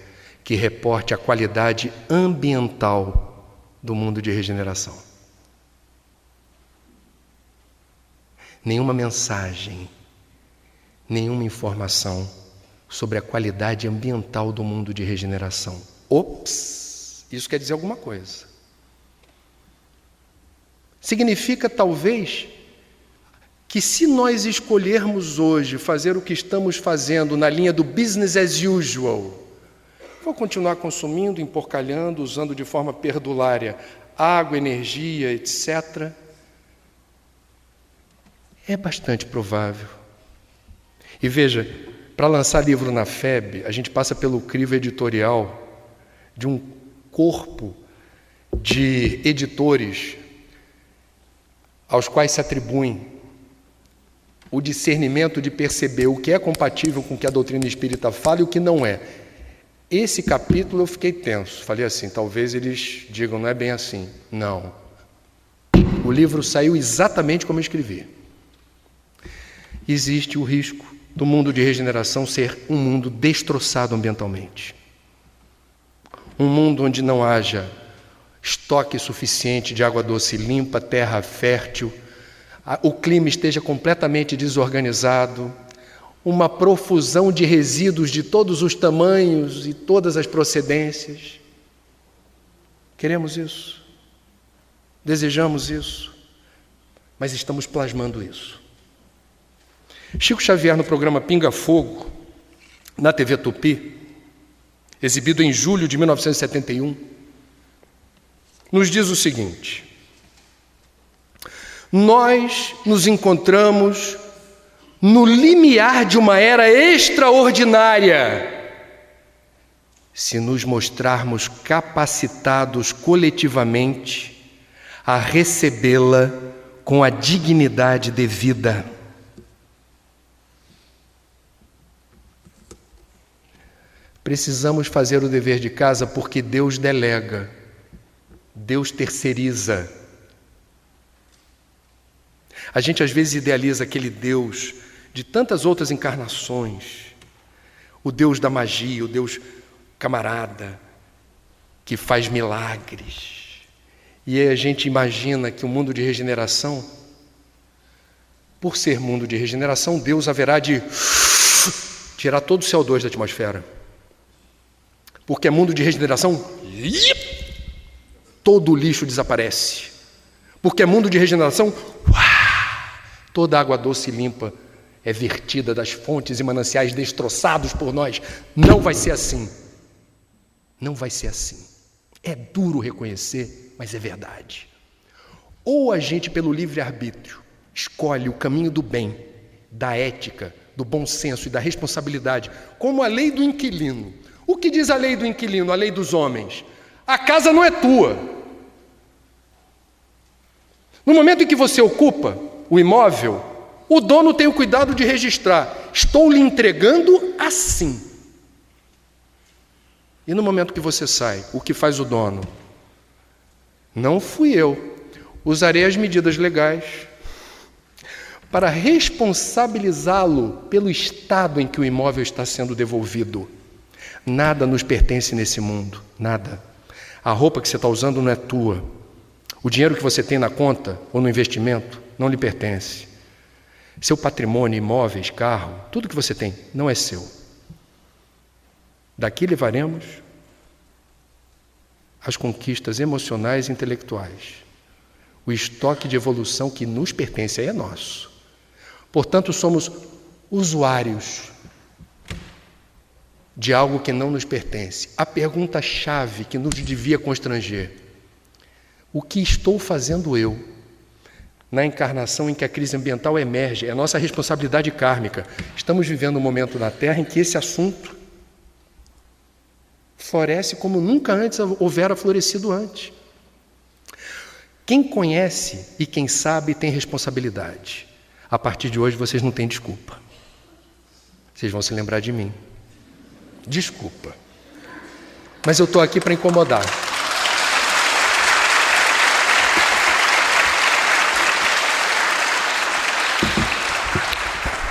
que reporte a qualidade ambiental do mundo de regeneração. Nenhuma mensagem, nenhuma informação sobre a qualidade ambiental do mundo de regeneração. Ops! Isso quer dizer alguma coisa. Significa, talvez, que se nós escolhermos hoje fazer o que estamos fazendo na linha do business as usual, vou continuar consumindo, emporcalhando, usando de forma perdulária água, energia, etc., é bastante provável. E veja, para lançar livro na FEB, a gente passa pelo crivo editorial de um corpo de editores aos quais se atribuem o discernimento de perceber o que é compatível com o que a doutrina espírita fala e o que não é. Esse capítulo eu fiquei tenso, falei assim, talvez eles digam, não é bem assim. Não. O livro saiu exatamente como eu escrevi. Existe o risco do mundo de regeneração ser um mundo destroçado ambientalmente. Um mundo onde não haja estoque suficiente de água doce limpa, terra fértil, o clima esteja completamente desorganizado, uma profusão de resíduos de todos os tamanhos e todas as procedências. Queremos isso? Desejamos isso? Mas estamos plasmando isso. Chico Xavier, no programa Pinga Fogo, na TV Tupi, exibido em julho de 1971, nos diz o seguinte: nós nos encontramos no limiar de uma era extraordinária se nos mostrarmos capacitados coletivamente a recebê-la com a dignidade devida. Precisamos fazer o dever de casa porque Deus delega, Deus terceiriza. A gente às vezes idealiza aquele Deus de tantas outras encarnações, o Deus da magia, o Deus camarada, que faz milagres E aí a gente imagina que o mundo de regeneração, por ser mundo de regeneração, Deus haverá de tirar todo o CO2 da atmosfera. Porque é mundo de regeneração, todo o lixo desaparece. Porque é mundo de regeneração, toda a água doce e limpa é vertida das fontes e mananciais destroçados por nós. Não vai ser assim. Não vai ser assim. É duro reconhecer, mas é verdade. Ou a gente, pelo livre-arbítrio, escolhe o caminho do bem, da ética, do bom senso e da responsabilidade, como a lei do inquilino. O que diz a lei do inquilino, a lei dos homens? A casa não é tua. No momento em que você ocupa o imóvel, o dono tem o cuidado de registrar: estou lhe entregando assim. E no momento que você sai, o que faz o dono? Não fui eu. Usarei as medidas legais para responsabilizá-lo pelo estado em que o imóvel está sendo devolvido. Nada nos pertence nesse mundo, nada. A roupa que você está usando não é tua. O dinheiro que você tem na conta ou no investimento não lhe pertence. Seu patrimônio, imóveis, carro, tudo que você tem não é seu. Daqui levaremos as conquistas emocionais e intelectuais. O estoque de evolução que nos pertence aí é nosso. Portanto, somos usuários de algo que não nos pertence. A pergunta-chave que nos devia constranger: o que estou fazendo eu na encarnação em que a crise ambiental emerge? É a nossa responsabilidade kármica. Estamos vivendo um momento na Terra em que esse assunto floresce como nunca antes houvera florescido antes. Quem conhece e quem sabe tem responsabilidade. A partir de hoje vocês não têm desculpa. Vocês vão se lembrar de mim. Desculpa. Mas eu estou aqui para incomodar.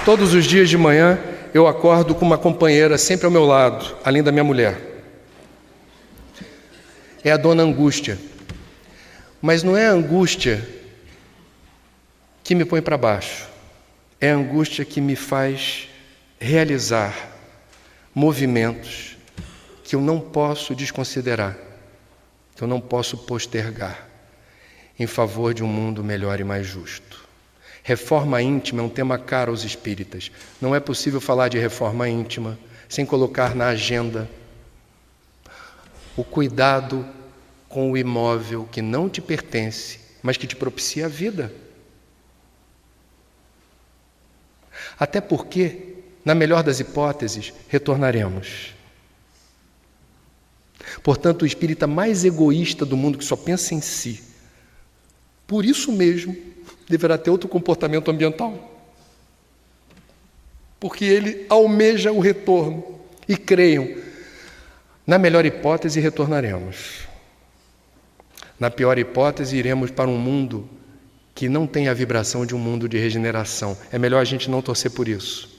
Todos os dias de manhã eu acordo com uma companheira sempre ao meu lado, além da minha mulher. É a dona Angústia. Mas não é a angústia que me põe para baixo. É a angústia que me faz realizar movimentos que eu não posso desconsiderar, que eu não posso postergar, em favor de um mundo melhor e mais justo. Reforma íntima é um tema caro aos espíritas. Não é possível falar de reforma íntima sem colocar na agenda o cuidado com o imóvel que não te pertence, mas que te propicia a vida. Até porque, na melhor das hipóteses, retornaremos. Portanto, o espírita mais egoísta do mundo, que só pensa em si, por isso mesmo, deverá ter outro comportamento ambiental. Porque ele almeja o retorno. E creiam, na melhor hipótese, retornaremos. Na pior hipótese, iremos para um mundo que não tem a vibração de um mundo de regeneração. É melhor a gente não torcer por isso.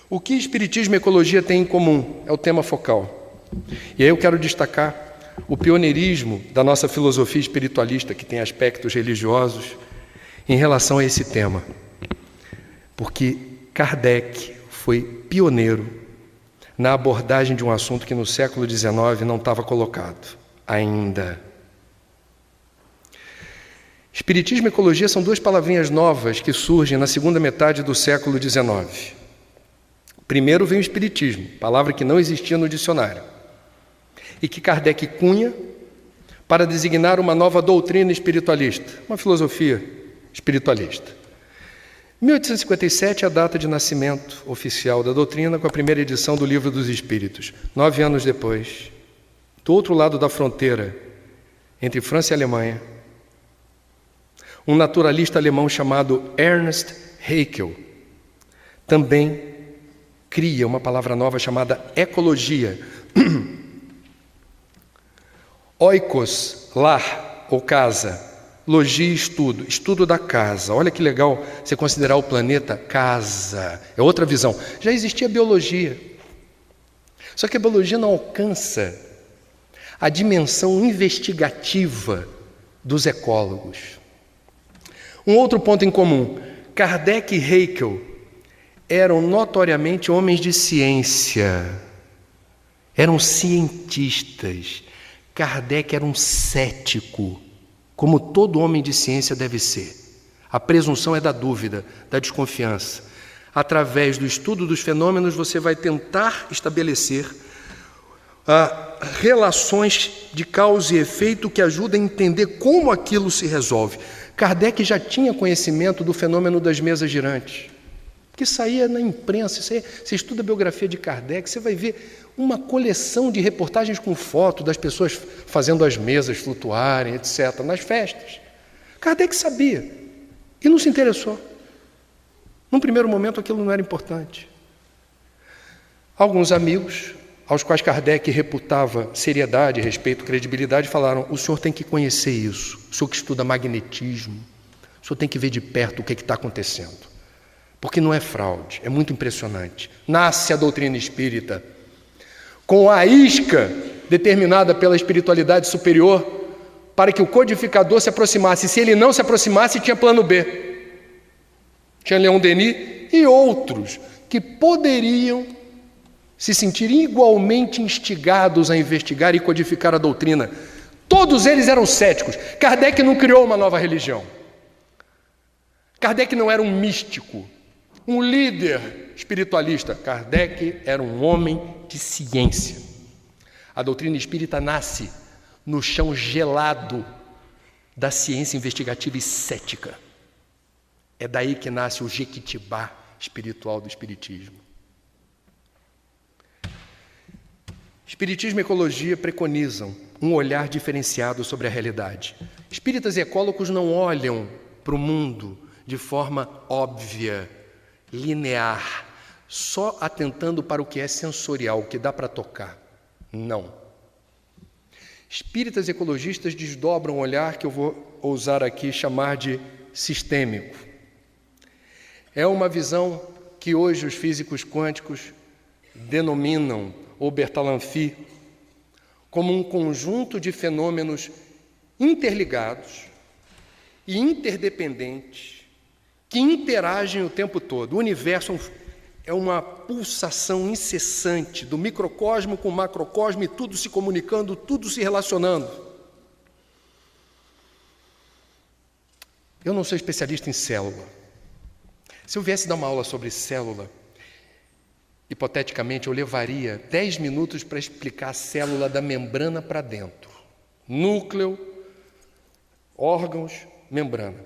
O que Espiritismo e Ecologia têm em comum? É o tema focal. E aí eu quero destacar o pioneirismo da nossa filosofia espiritualista, que tem aspectos religiosos, em relação a esse tema. Porque Kardec foi pioneiro na abordagem de um assunto que no século XIX não estava colocado ainda. Espiritismo e ecologia são duas palavrinhas novas que surgem na segunda metade do século XIX. Primeiro vem o espiritismo, palavra que não existia no dicionário, e que Kardec cunha para designar uma nova doutrina espiritualista, uma filosofia espiritualista. 1857 é a data de nascimento oficial da doutrina, com a primeira edição do Livro dos Espíritos. 9 anos depois, do outro lado da fronteira, entre França e Alemanha, um naturalista alemão chamado Ernst Haeckel também cria uma palavra nova chamada ecologia. Oikos, lar ou casa, logia, estudo da casa. Olha que legal você considerar o planeta casa, é outra visão. Já existia biologia, só que a biologia não alcança a dimensão investigativa dos ecólogos. Um outro ponto em comum: Kardec e Haeckel eram notoriamente homens de ciência, eram cientistas. Kardec era um cético, como todo homem de ciência deve ser. A presunção é da dúvida, da desconfiança. Através do estudo dos fenômenos, você vai tentar estabelecer relações de causa e efeito que ajudem a entender como aquilo se resolve. Kardec já tinha conhecimento do fenômeno das mesas girantes, que saía na imprensa. Você estuda a biografia de Kardec, você vai ver uma coleção de reportagens com foto das pessoas fazendo as mesas flutuarem, etc., nas festas. Kardec sabia e não se interessou. Num primeiro momento, aquilo não era importante. Alguns amigos, aos quais Kardec reputava seriedade, respeito, credibilidade, falaram: o senhor tem que conhecer isso, o senhor que estuda magnetismo, o senhor tem que ver de perto o que está acontecendo, porque não é fraude, é muito impressionante. Nasce a doutrina espírita com a isca determinada pela espiritualidade superior para que o codificador se aproximasse. Se ele não se aproximasse, tinha plano B. Tinha Leon Denis e outros que poderiam se sentir igualmente instigados a investigar e codificar a doutrina. Todos eles eram céticos. Kardec não criou uma nova religião. Kardec não era um místico, um líder espiritualista. Kardec era um homem de ciência. A doutrina espírita nasce no chão gelado da ciência investigativa e cética. É daí que nasce o jequitibá espiritual do espiritismo. Espiritismo e ecologia preconizam um olhar diferenciado sobre a realidade. Espíritas e ecólogos não olham para o mundo de forma óbvia, linear, só atentando para o que é sensorial, o que dá para tocar. Não. Espíritas e ecologistas desdobram um olhar que eu vou ousar aqui chamar de sistêmico. É uma visão que hoje os físicos quânticos denominam, ou Bertalanffy, como um conjunto de fenômenos interligados e interdependentes que interagem o tempo todo. O universo é uma pulsação incessante do microcosmo com o macrocosmo e tudo se comunicando, tudo se relacionando. Eu não sou especialista em célula. Se eu viesse dar uma aula sobre célula, hipoteticamente, eu levaria 10 minutos para explicar a célula da membrana para dentro. Núcleo, órgãos, membrana.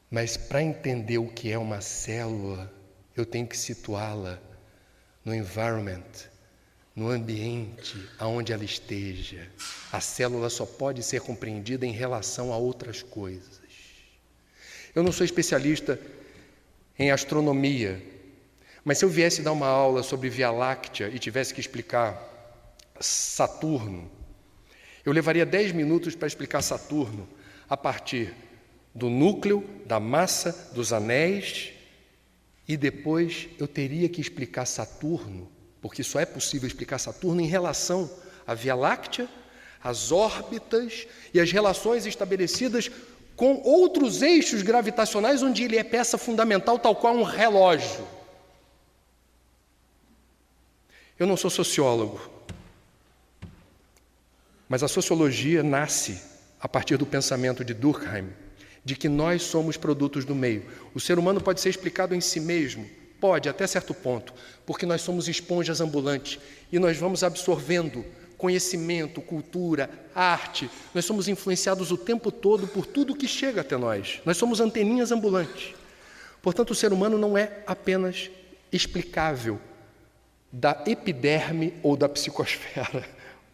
Mas para entender o que é uma célula, eu tenho que situá-la no environment, no ambiente aonde ela esteja. A célula só pode ser compreendida em relação a outras coisas. Eu não sou especialista em astronomia, mas se eu viesse dar uma aula sobre Via Láctea e tivesse que explicar Saturno, eu levaria 10 minutos para explicar Saturno a partir do núcleo, da massa, dos anéis, e depois eu teria que explicar Saturno, porque só é possível explicar Saturno em relação à Via Láctea, às órbitas e as relações estabelecidas com outros eixos gravitacionais onde ele é peça fundamental, tal qual um relógio. Eu não sou sociólogo, mas a sociologia nasce a partir do pensamento de Durkheim, de que nós somos produtos do meio. O ser humano pode ser explicado em si mesmo, pode, até certo ponto, porque nós somos esponjas ambulantes e nós vamos absorvendo conhecimento, cultura, arte. Nós somos influenciados o tempo todo por tudo que chega até nós. Nós somos anteninhas ambulantes. Portanto, o ser humano não é apenas explicável da epiderme ou da psicosfera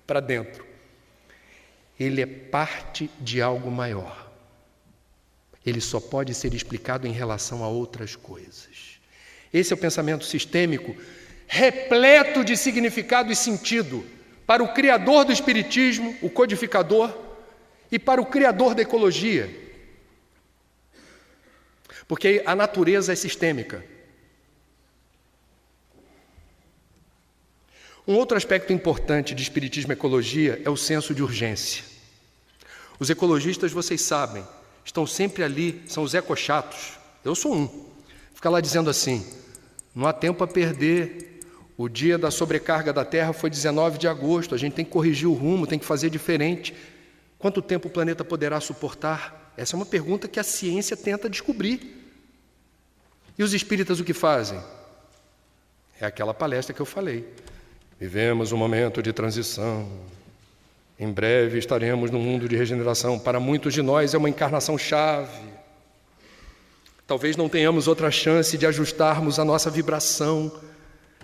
para dentro. Ele é parte de algo maior. Ele só pode ser explicado em relação a outras coisas. Esse é o pensamento sistêmico, repleto de significado e sentido para o criador do espiritismo, o codificador, e para o criador da ecologia. Porque a natureza é sistêmica. Um outro aspecto importante de espiritismo e ecologia é o senso de urgência. Os ecologistas, vocês sabem, estão sempre ali, são os ecochatos. Eu sou um. Fica lá dizendo assim, não há tempo a perder, o dia da sobrecarga da Terra foi 19 de agosto, a gente tem que corrigir o rumo, tem que fazer diferente. Quanto tempo o planeta poderá suportar? Essa é uma pergunta que a ciência tenta descobrir. E os espíritas o que fazem? É aquela palestra que eu falei. Vivemos um momento de transição. Em breve estaremos num mundo de regeneração. Para muitos de nós é uma encarnação-chave. Talvez não tenhamos outra chance de ajustarmos a nossa vibração,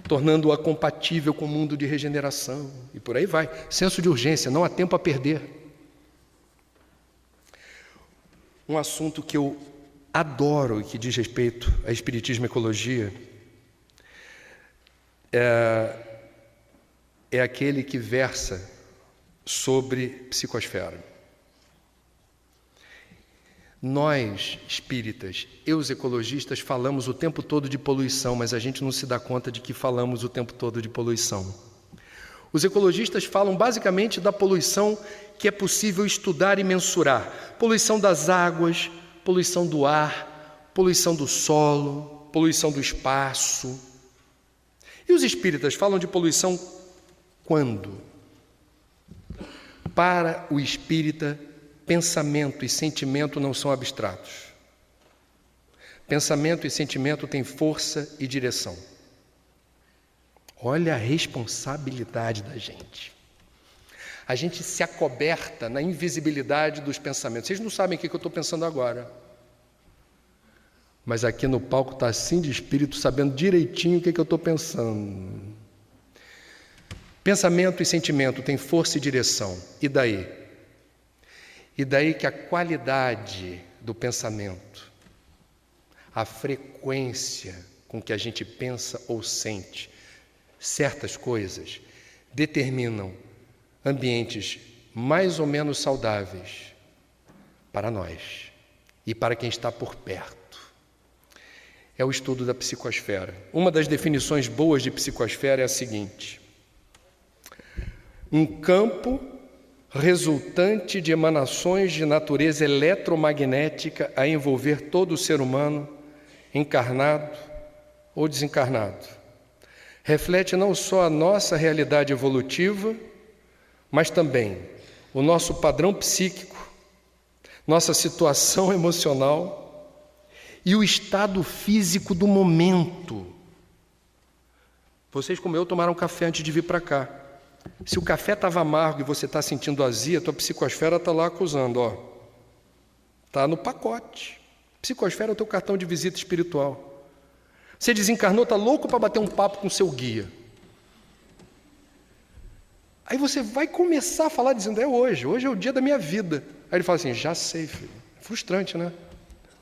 tornando-a compatível com o mundo de regeneração. E por aí vai. Senso de urgência, não há tempo a perder. Um assunto que eu adoro e que diz respeito a espiritismo e ecologia é aquele que versa sobre psicosfera. Nós, espíritas e os ecologistas, falamos o tempo todo de poluição, mas a gente não se dá conta de que falamos o tempo todo de poluição. Os ecologistas falam basicamente da poluição que é possível estudar e mensurar. Poluição das águas, poluição do ar, poluição do solo, poluição do espaço. E os espíritas falam de poluição quando? Para o espírita, pensamento e sentimento não são abstratos. Pensamento e sentimento têm força e direção. Olha a responsabilidade da gente. A gente se acoberta na invisibilidade dos pensamentos. Vocês não sabem o que eu estou pensando agora. Mas aqui no palco está assim de espírito, sabendo direitinho o que eu estou pensando. Pensamento e sentimento têm força e direção. E daí? E daí que a qualidade do pensamento, a frequência com que a gente pensa ou sente certas coisas, determinam ambientes mais ou menos saudáveis para nós e para quem está por perto. É o estudo da psicosfera. Uma das definições boas de psicosfera é a seguinte: um campo resultante de emanações de natureza eletromagnética a envolver todo o ser humano, encarnado ou desencarnado. Reflete não só a nossa realidade evolutiva, mas também o nosso padrão psíquico, nossa situação emocional e o estado físico do momento. Vocês, como eu, tomaram café antes de vir para cá. Se o café estava amargo e você está sentindo azia, a tua psicosfera está lá acusando, ó. Está no pacote. Psicosfera é o teu cartão de visita espiritual. Você desencarnou, está louco para bater um papo com o seu guia. Aí você vai começar a falar dizendo, hoje é o dia da minha vida. Aí ele fala assim, já sei, filho. É frustrante, né?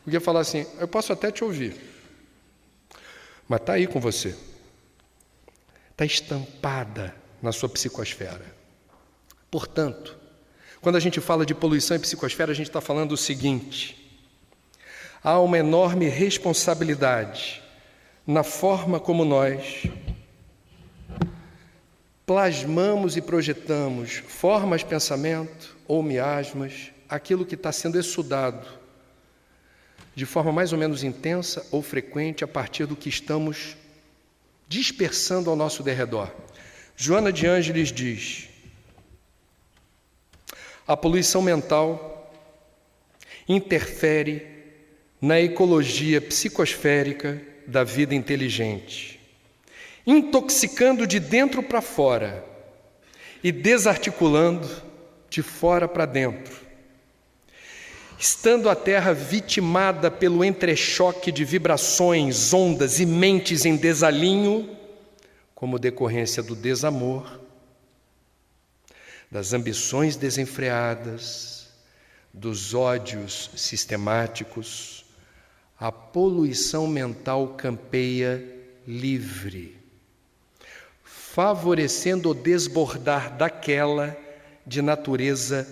O guia fala assim, eu posso até te ouvir, mas está aí com você. Está estampada na sua psicosfera. Portanto, quando a gente fala de poluição e psicosfera, a gente está falando o seguinte: há uma enorme responsabilidade na forma como nós plasmamos e projetamos formas de pensamento ou miasmas, aquilo que está sendo exudado de forma mais ou menos intensa ou frequente a partir do que estamos dispersando ao nosso derredor. Joana de Ângeles diz: a poluição mental interfere na ecologia psicosférica da vida inteligente, intoxicando de dentro para fora e desarticulando de fora para dentro, estando a Terra vitimada pelo entrechoque de vibrações, ondas e mentes em desalinho, como decorrência do desamor, das ambições desenfreadas, dos ódios sistemáticos, a poluição mental campeia livre, favorecendo o desbordar daquela de natureza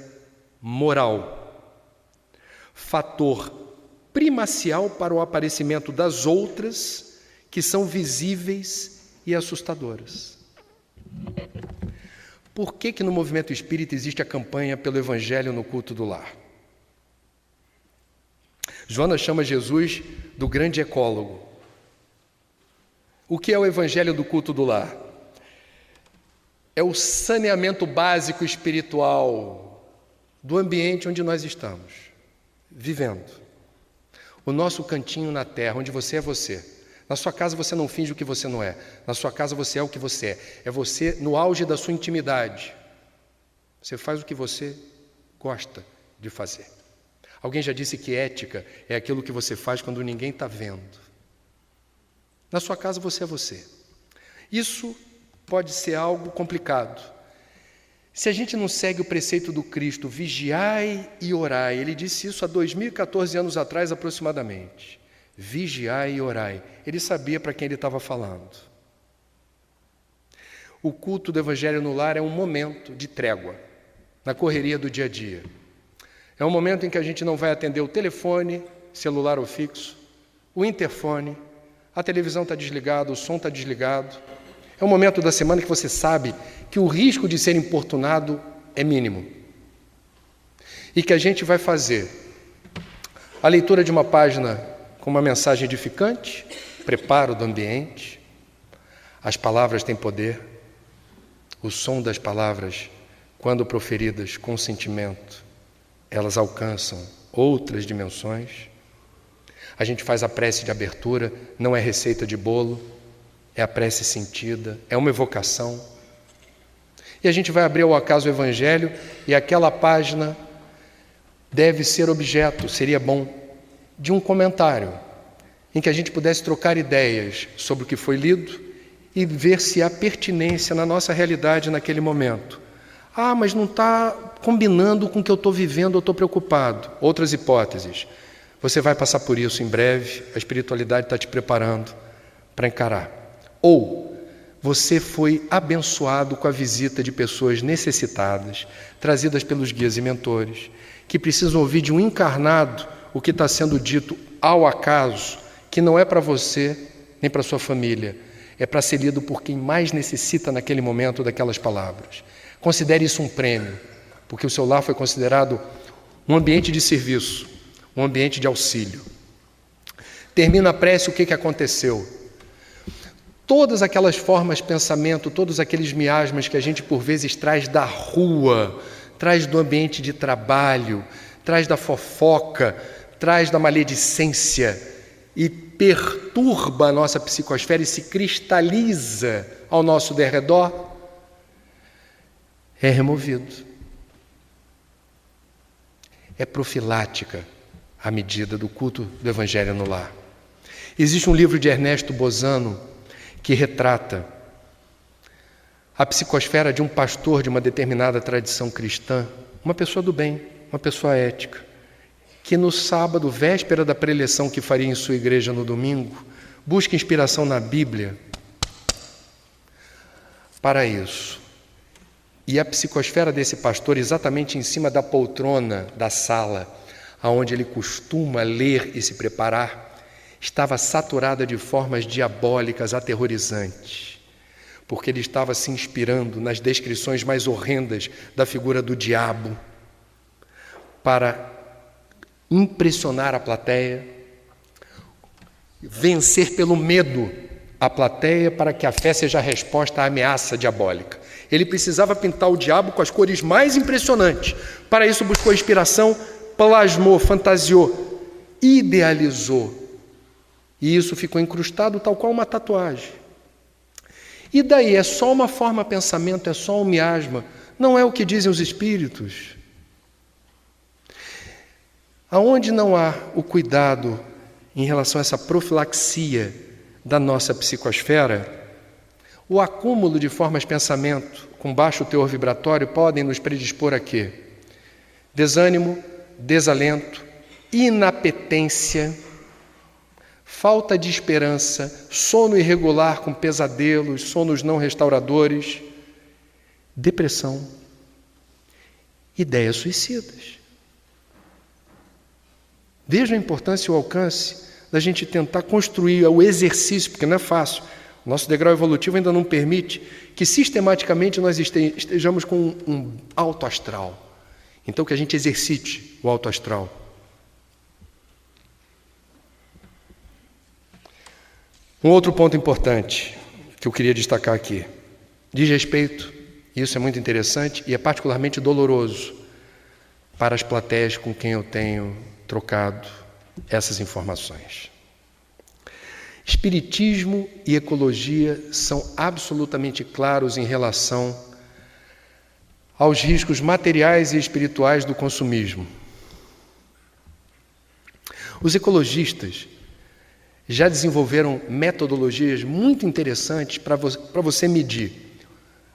moral, fator primacial para o aparecimento das outras que são visíveis e assustadoras. Por que no movimento espírita existe a campanha pelo Evangelho no culto do lar? Joana chama Jesus do grande ecólogo. O que é o Evangelho do culto do lar? É o saneamento básico espiritual do ambiente onde nós estamos vivendo. O nosso cantinho na terra, onde você é você. Na sua casa você não finge o que você não é. Na sua casa você é o que você é. É você no auge da sua intimidade. Você faz o que você gosta de fazer. Alguém já disse que ética é aquilo que você faz quando ninguém está vendo. Na sua casa você é você. Isso pode ser algo complicado. Se a gente não segue o preceito do Cristo, vigiai e orai, ele disse isso há 2014 anos atrás aproximadamente. Vigiai e orai. Ele sabia para quem ele estava falando. O culto do Evangelho no lar é um momento de trégua, na correria do dia a dia. É um momento em que a gente não vai atender o telefone, celular ou fixo, o interfone, a televisão está desligada, o som está desligado. É um momento da semana que você sabe que o risco de ser importunado é mínimo. E que a gente vai fazer a leitura de uma página com uma mensagem edificante, preparo do ambiente. As palavras têm poder. O som das palavras, quando proferidas com sentimento, elas alcançam outras dimensões. A gente faz a prece de abertura, não é receita de bolo, é a prece sentida, é uma evocação. E a gente vai abrir ao acaso o Evangelho e aquela página deve ser objeto, seria bom, de um comentário em que a gente pudesse trocar ideias sobre o que foi lido e ver se há pertinência na nossa realidade naquele momento. Ah, mas não está combinando com o que eu estou vivendo, eu estou preocupado. Outras hipóteses. Você vai passar por isso em breve, a espiritualidade está te preparando para encarar. Ou você foi abençoado com a visita de pessoas necessitadas, trazidas pelos guias e mentores, que precisam ouvir de um encarnado o que está sendo dito ao acaso, que não é para você nem para sua família, é para ser lido por quem mais necessita naquele momento daquelas palavras. Considere isso um prêmio, porque o seu lar foi considerado um ambiente de serviço, um ambiente de auxílio. Termina a prece, o que aconteceu? Todas aquelas formas de pensamento, todos aqueles miasmas que a gente por vezes traz da rua, traz do ambiente de trabalho, traz da fofoca, traz da maledicência e perturba a nossa psicosfera e se cristaliza ao nosso derredor, é removido. É profilática a medida do culto do Evangelho no lar. Existe um livro de Ernesto Bozano que retrata a psicosfera de um pastor de uma determinada tradição cristã, uma pessoa do bem, uma pessoa ética, que no sábado, véspera da preleção que faria em sua igreja no domingo, busca inspiração na Bíblia para isso. E a psicosfera desse pastor, exatamente em cima da poltrona da sala, aonde ele costuma ler e se preparar, estava saturada de formas diabólicas aterrorizantes, porque ele estava se inspirando nas descrições mais horrendas da figura do diabo para impressionar a plateia, vencer pelo medo a plateia para que a fé seja a resposta à ameaça diabólica. Ele precisava pintar o diabo com as cores mais impressionantes. Para isso buscou inspiração, plasmou, fantasiou, idealizou. E isso ficou incrustado tal qual uma tatuagem. E daí é só uma forma de pensamento, é só um miasma. Não é o que dizem os espíritos. Aonde não há o cuidado em relação a essa profilaxia da nossa psicosfera, o acúmulo de formas de pensamento com baixo teor vibratório podem nos predispor a quê? Desânimo, desalento, inapetência, falta de esperança, sono irregular com pesadelos, sonos não restauradores, depressão, ideias suicidas. Veja a importância e o alcance da gente tentar construir o exercício, porque não é fácil, Nosso degrau evolutivo ainda não permite que sistematicamente nós estejamos com um alto astral. Então que a gente exercite o alto astral. Um outro ponto importante que eu queria destacar aqui diz respeito, e isso é muito interessante e é particularmente doloroso para as plateias com quem eu tenho trocado essas informações. Espiritismo e ecologia são absolutamente claros em relação aos riscos materiais e espirituais do consumismo. Os ecologistas já desenvolveram metodologias muito interessantes para você medir,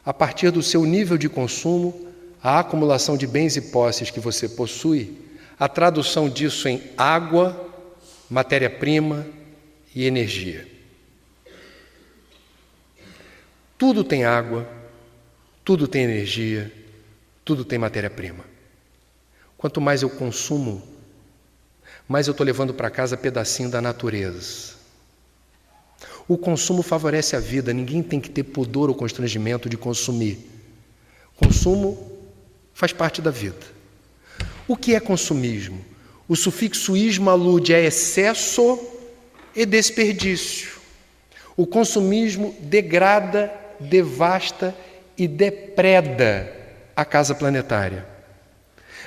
a partir do seu nível de consumo, a acumulação de bens e posses que você possui, a tradução disso em água, matéria-prima e energia. Tudo tem água, tudo tem energia, tudo tem matéria-prima. Quanto mais eu consumo, mais eu estou levando para casa pedacinho da natureza. O consumo favorece a vida, ninguém tem que ter pudor ou constrangimento de consumir. Consumo faz parte da vida. O que é consumismo? O sufixo ismo alude a excesso e desperdício. O consumismo degrada, devasta e depreda a casa planetária.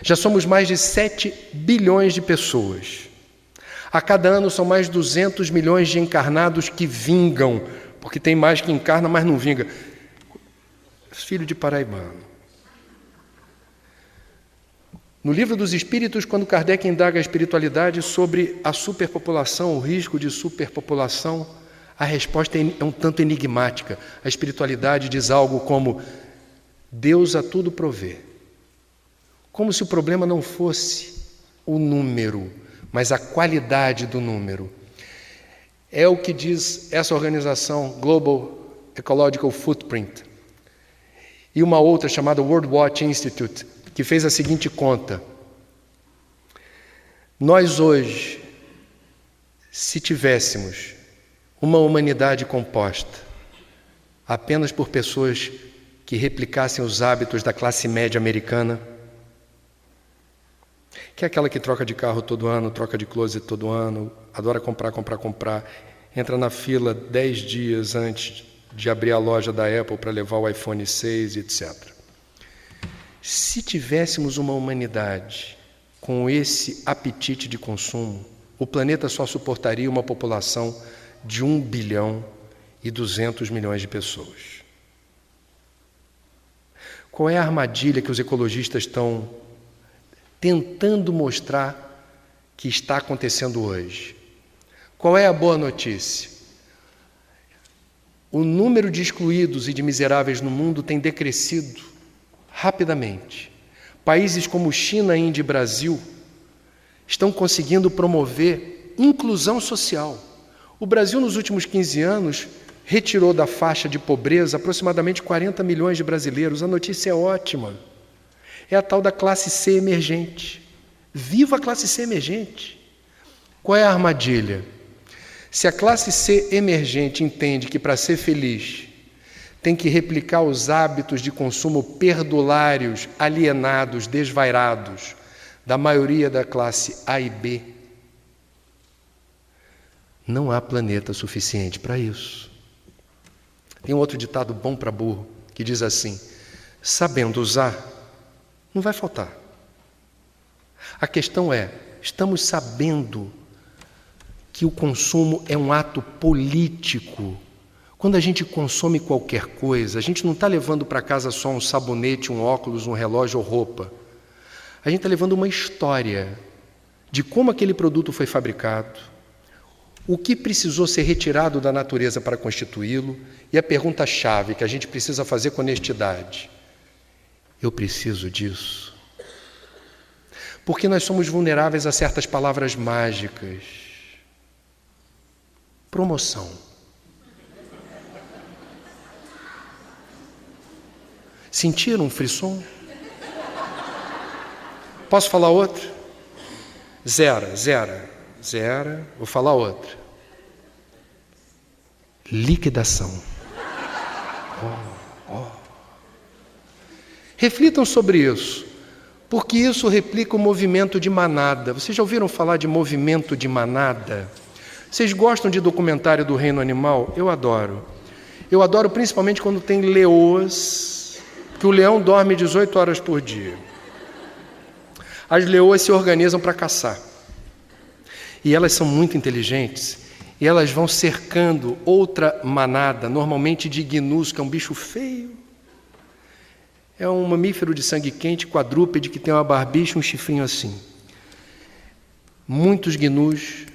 Já somos mais de 7 bilhões de pessoas. A cada ano são mais 200 milhões de encarnados que vingam, porque tem mais que encarna, mas não vinga. Filho de paraibano. No Livro dos Espíritos, quando Kardec indaga a espiritualidade sobre a superpopulação, o risco de superpopulação, a resposta é um tanto enigmática. A espiritualidade diz algo como: Deus a tudo provê. Como se o problema não fosse o número, mas a qualidade do número. É o que diz essa organização Global Ecological Footprint e uma outra chamada World Watch Institute, que fez a seguinte conta: nós hoje, se tivéssemos uma humanidade composta apenas por pessoas que replicassem os hábitos da classe média americana, que é aquela que troca de carro todo ano, troca de closet todo ano, adora comprar, entra na fila 10 dias antes de abrir a loja da Apple para levar o iPhone 6, etc. Se tivéssemos uma humanidade com esse apetite de consumo, o planeta só suportaria uma população de 1 bilhão e 200 milhões de pessoas. Qual é a armadilha que os ecologistas estão tentando mostrar que está acontecendo hoje? Qual é a boa notícia? O número de excluídos e de miseráveis no mundo tem decrescido rapidamente. Países como China, Índia e Brasil estão conseguindo promover inclusão social. O Brasil, nos últimos 15 anos, retirou da faixa de pobreza aproximadamente 40 milhões de brasileiros. A notícia é ótima. É a tal da classe C emergente. Viva a classe C emergente! Qual é a armadilha? Se a classe C emergente entende que para ser feliz tem que replicar os hábitos de consumo perdulários, alienados, desvairados da maioria da classe A e B, não há planeta suficiente para isso. Tem um outro ditado bom para burro que diz assim: sabendo usar, não vai faltar. A questão é, estamos sabendo que o consumo é um ato político. Quando a gente consome qualquer coisa, a gente não está levando para casa só um sabonete, um óculos, um relógio ou roupa. A gente está levando uma história de como aquele produto foi fabricado, o que precisou ser retirado da natureza para constituí-lo, e a pergunta-chave que a gente precisa fazer com honestidade: eu preciso disso? Porque nós somos vulneráveis a certas palavras mágicas. Promoção. Sentiram um frisson? Posso falar outra? Zera. Vou falar outra. liquidação. Reflitam sobre isso, porque isso replica o movimento de manada. Vocês já ouviram falar de movimento de manada? Vocês gostam de documentário do reino animal? Eu adoro. Eu adoro principalmente quando tem leoas, que o leão dorme 18 horas por dia. As leoas se organizam para caçar. E elas são muito inteligentes. E elas vão cercando outra manada, normalmente de gnus, que é um bicho feio. É um mamífero de sangue quente, quadrúpede, que tem uma barbicha e um chifrinho assim. Muitos gnus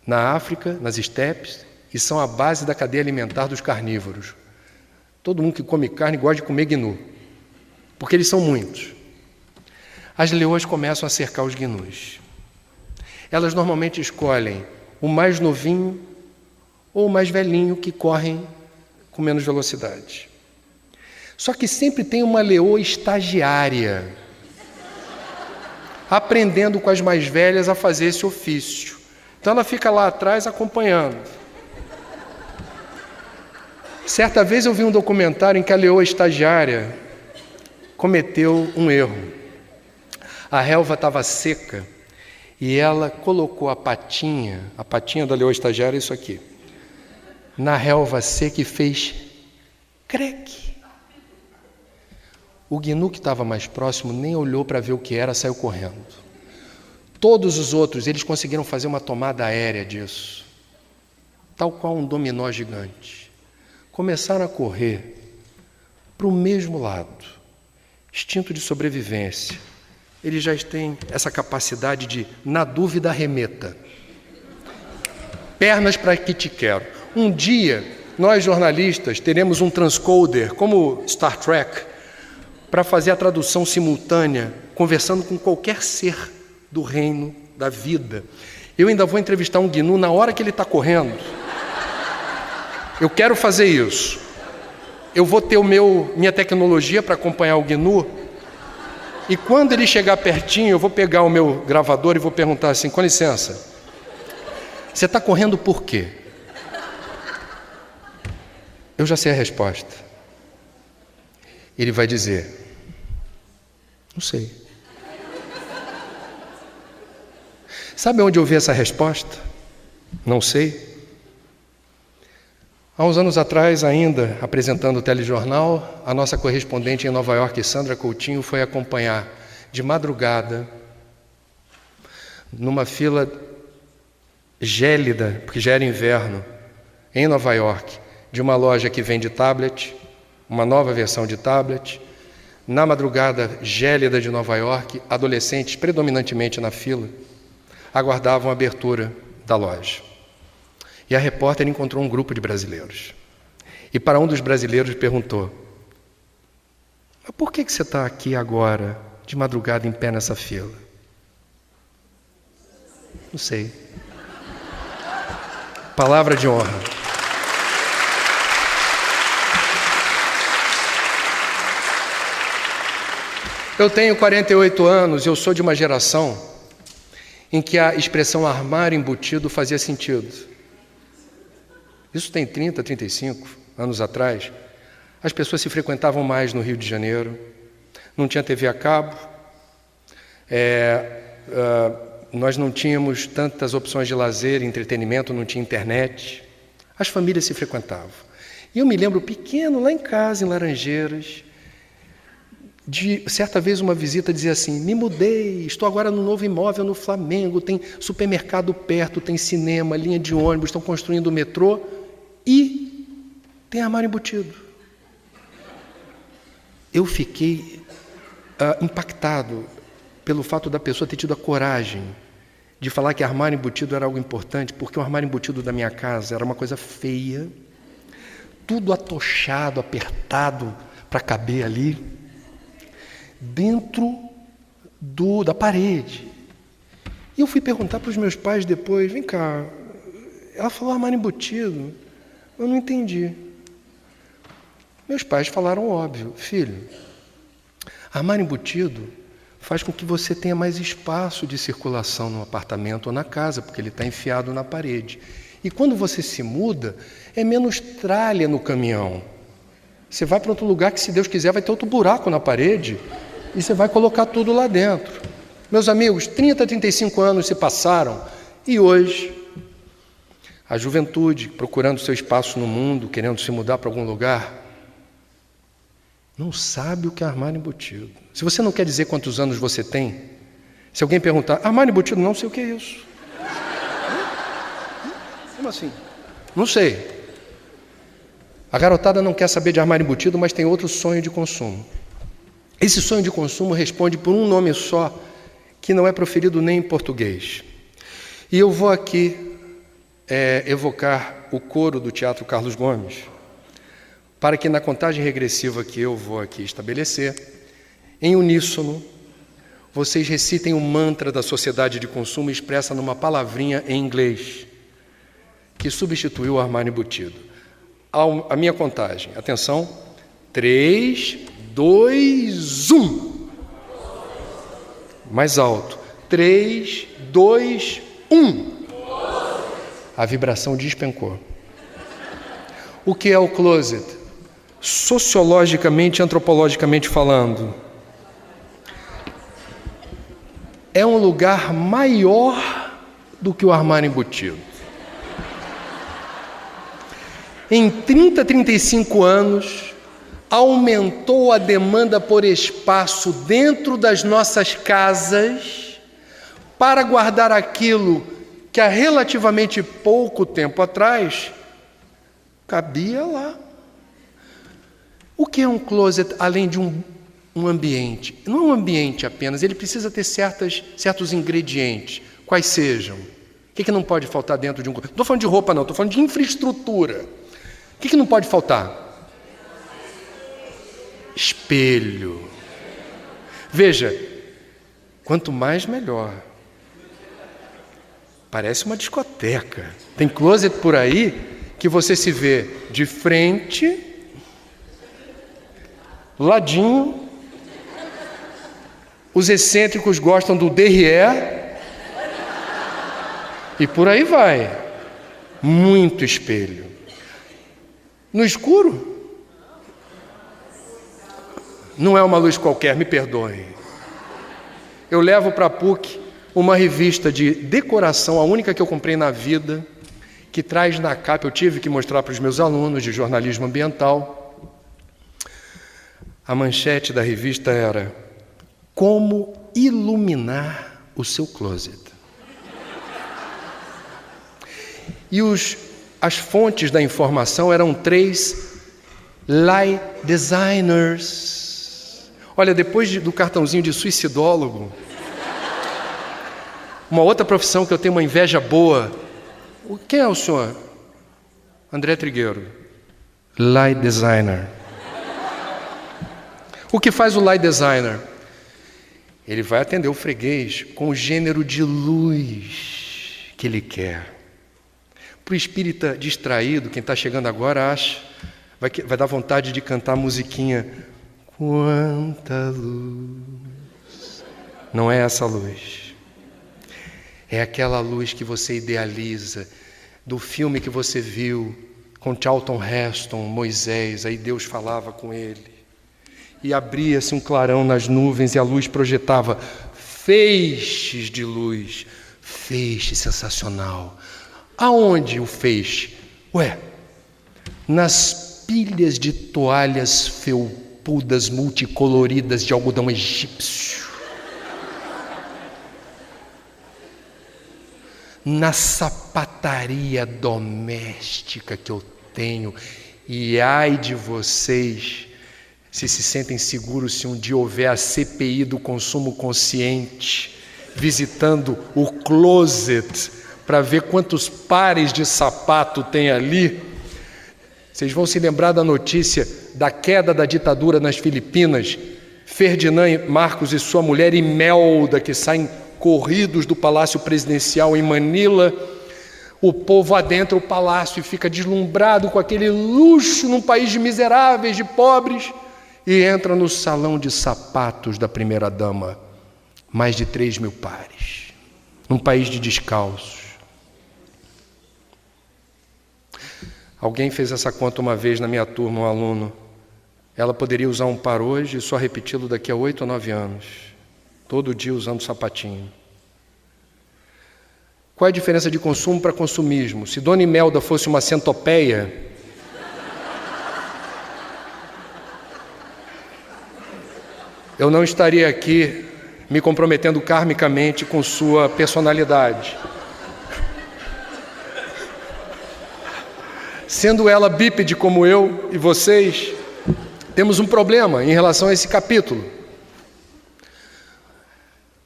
na África, nas estepes, e são a base da cadeia alimentar dos carnívoros. Todo mundo que come carne gosta de comer gnu, porque eles são muitos. As leoas começam a cercar os gnus. Elas normalmente escolhem o mais novinho ou o mais velhinho, que correm com menos velocidade. Só que sempre tem uma leoa estagiária, aprendendo com as mais velhas a fazer esse ofício. Então ela fica lá atrás acompanhando. Certa vez eu vi um documentário em que a leoa estagiária cometeu um erro. A relva estava seca e ela colocou a patinha da leoa estagiária, isso aqui, na relva seca e fez creque. O gnu que estava mais próximo nem olhou para ver o que era, saiu correndo. Todos os outros, eles conseguiram fazer uma tomada aérea disso, tal qual um dominó gigante. Começaram a correr para o mesmo lado, instinto de sobrevivência. Eles já têm essa capacidade de, na dúvida, arremeta. Pernas para que te quero. Um dia, nós jornalistas teremos um transcoder, como Star Trek, para fazer a tradução simultânea, conversando com qualquer ser do reino da vida. Eu ainda vou entrevistar um gnu na hora que ele está correndo. Eu quero fazer isso. Eu vou ter minha tecnologia para acompanhar o gnu, e quando ele chegar pertinho, eu vou pegar o meu gravador e vou perguntar assim: com licença, você está correndo por quê? Eu já sei a resposta. Ele vai dizer: não sei. Sabe onde eu vi essa resposta? Não sei. Há uns anos atrás, ainda apresentando o telejornal, a nossa correspondente em Nova York, Sandra Coutinho, foi acompanhar de madrugada, numa fila gélida, porque já era inverno, em Nova York, de uma loja que vende tablet, uma nova versão de tablet. Na madrugada gélida de Nova York, adolescentes, predominantemente na fila, aguardavam a abertura da loja. E a repórter encontrou um grupo de brasileiros. E para um dos brasileiros perguntou: mas por que você está aqui agora, de madrugada, em pé nessa fila? Não sei. Palavra de honra. Eu tenho 48 anos e eu sou de uma geração em que a expressão armário embutido fazia sentido. Isso tem 30, 35 anos atrás. As pessoas se frequentavam mais no Rio de Janeiro, não tinha TV a cabo, nós não tínhamos tantas opções de lazer e entretenimento, não tinha internet. As famílias se frequentavam. E eu me lembro pequeno, lá em casa, em Laranjeiras, de certa vez uma visita dizia assim: me mudei, estou agora no novo imóvel no Flamengo, tem supermercado perto, tem cinema, linha de ônibus, estão construindo o metrô e tem armário embutido. Eu fiquei impactado pelo fato da pessoa ter tido a coragem de falar que armário embutido era algo importante, porque o armário embutido da minha casa era uma coisa feia, tudo atochado, apertado para caber ali, dentro da parede. E eu fui perguntar para os meus pais depois: vem cá, ela falou armário embutido, eu não entendi. Meus pais falaram óbvio: filho, armário embutido faz com que você tenha mais espaço de circulação no apartamento ou na casa, porque ele está enfiado na parede. E quando você se muda, é menos tralha no caminhão. Você vai para outro lugar que, se Deus quiser, vai ter outro buraco na parede e você vai colocar tudo lá dentro. Meus amigos, 30, 35 anos se passaram e hoje a juventude, procurando seu espaço no mundo, querendo se mudar para algum lugar, não sabe o que é armário embutido. Se você não quer dizer quantos anos você tem, se alguém perguntar, armário embutido, não sei o que é isso. Como assim? Não sei. A garotada não quer saber de armário embutido, mas tem outro sonho de consumo. Esse sonho de consumo responde por um nome só, que não é proferido nem em português. E eu vou aqui evocar o coro do Teatro Carlos Gomes, para que na contagem regressiva que eu vou aqui estabelecer, em uníssono, vocês recitem o mantra da sociedade de consumo expressa numa palavrinha em inglês, que substituiu o armário embutido. A minha contagem, atenção, 3, 2, 1. Mais alto, 3, 2, 1. A vibração despencou. O que é o closet? Sociologicamente, antropologicamente falando, é um lugar maior do que o armário embutido. Em 30, 35 anos, aumentou a demanda por espaço dentro das nossas casas para guardar aquilo que há relativamente pouco tempo atrás cabia lá. O que é um closet além de um ambiente? Não é um ambiente apenas, ele precisa ter certos ingredientes. Quais sejam? O que não pode faltar dentro de um closet? Não estou falando de roupa não, estou falando de infraestrutura. O que não pode faltar? Espelho. Veja, quanto mais melhor. Parece uma discoteca. Tem closet por aí que você se vê de frente, ladinho. Os excêntricos gostam do derrière. E por aí vai. Muito espelho. No escuro? Não é uma luz qualquer, me perdoem. Eu levo para a PUC uma revista de decoração, a única que eu comprei na vida, que traz na capa, eu tive que mostrar para os meus alunos de jornalismo ambiental. A manchete da revista era: como iluminar o seu closet. E as fontes da informação eram 3 light designers. Olha, depois do cartãozinho de suicidólogo, uma outra profissão que eu tenho uma inveja boa. Quem é o senhor? André Trigueiro. Light designer. O que faz o light designer? Ele vai atender o freguês com o gênero de luz que ele quer. Para o espírita distraído, quem está chegando agora vai dar vontade de cantar a musiquinha. Quanta luz. Não é essa luz. É aquela luz que você idealiza, do filme que você viu com Charlton Heston, Moisés, aí Deus falava com ele. E abria-se um clarão nas nuvens e a luz projetava feixes de luz. Feixe sensacional. Aonde o feixe? Nas pilhas de toalhas felpudas, multicoloridas de algodão egípcio. Na sapataria doméstica que eu tenho. E ai de vocês, se sentem seguros se um dia houver a CPI do consumo consciente, visitando o closet, para ver quantos pares de sapato tem ali. Vocês vão se lembrar da notícia da queda da ditadura nas Filipinas. Ferdinand Marcos e sua mulher Imelda, que saem corridos do Palácio Presidencial em Manila. O povo adentra o palácio e fica deslumbrado com aquele luxo num país de miseráveis, de pobres, e entra no salão de sapatos da primeira-dama. Mais de 3.000 pares. Num país de descalços. Alguém fez essa conta uma vez na minha turma, um aluno. Ela poderia usar um par hoje e só repeti-lo daqui a 8 ou 9 anos. Todo dia usando sapatinho. Qual é a diferença de consumo para consumismo? Se Dona Imelda fosse uma centopeia, eu não estaria aqui me comprometendo karmicamente com sua personalidade. Sendo ela bípede como eu e vocês, temos um problema em relação a esse capítulo.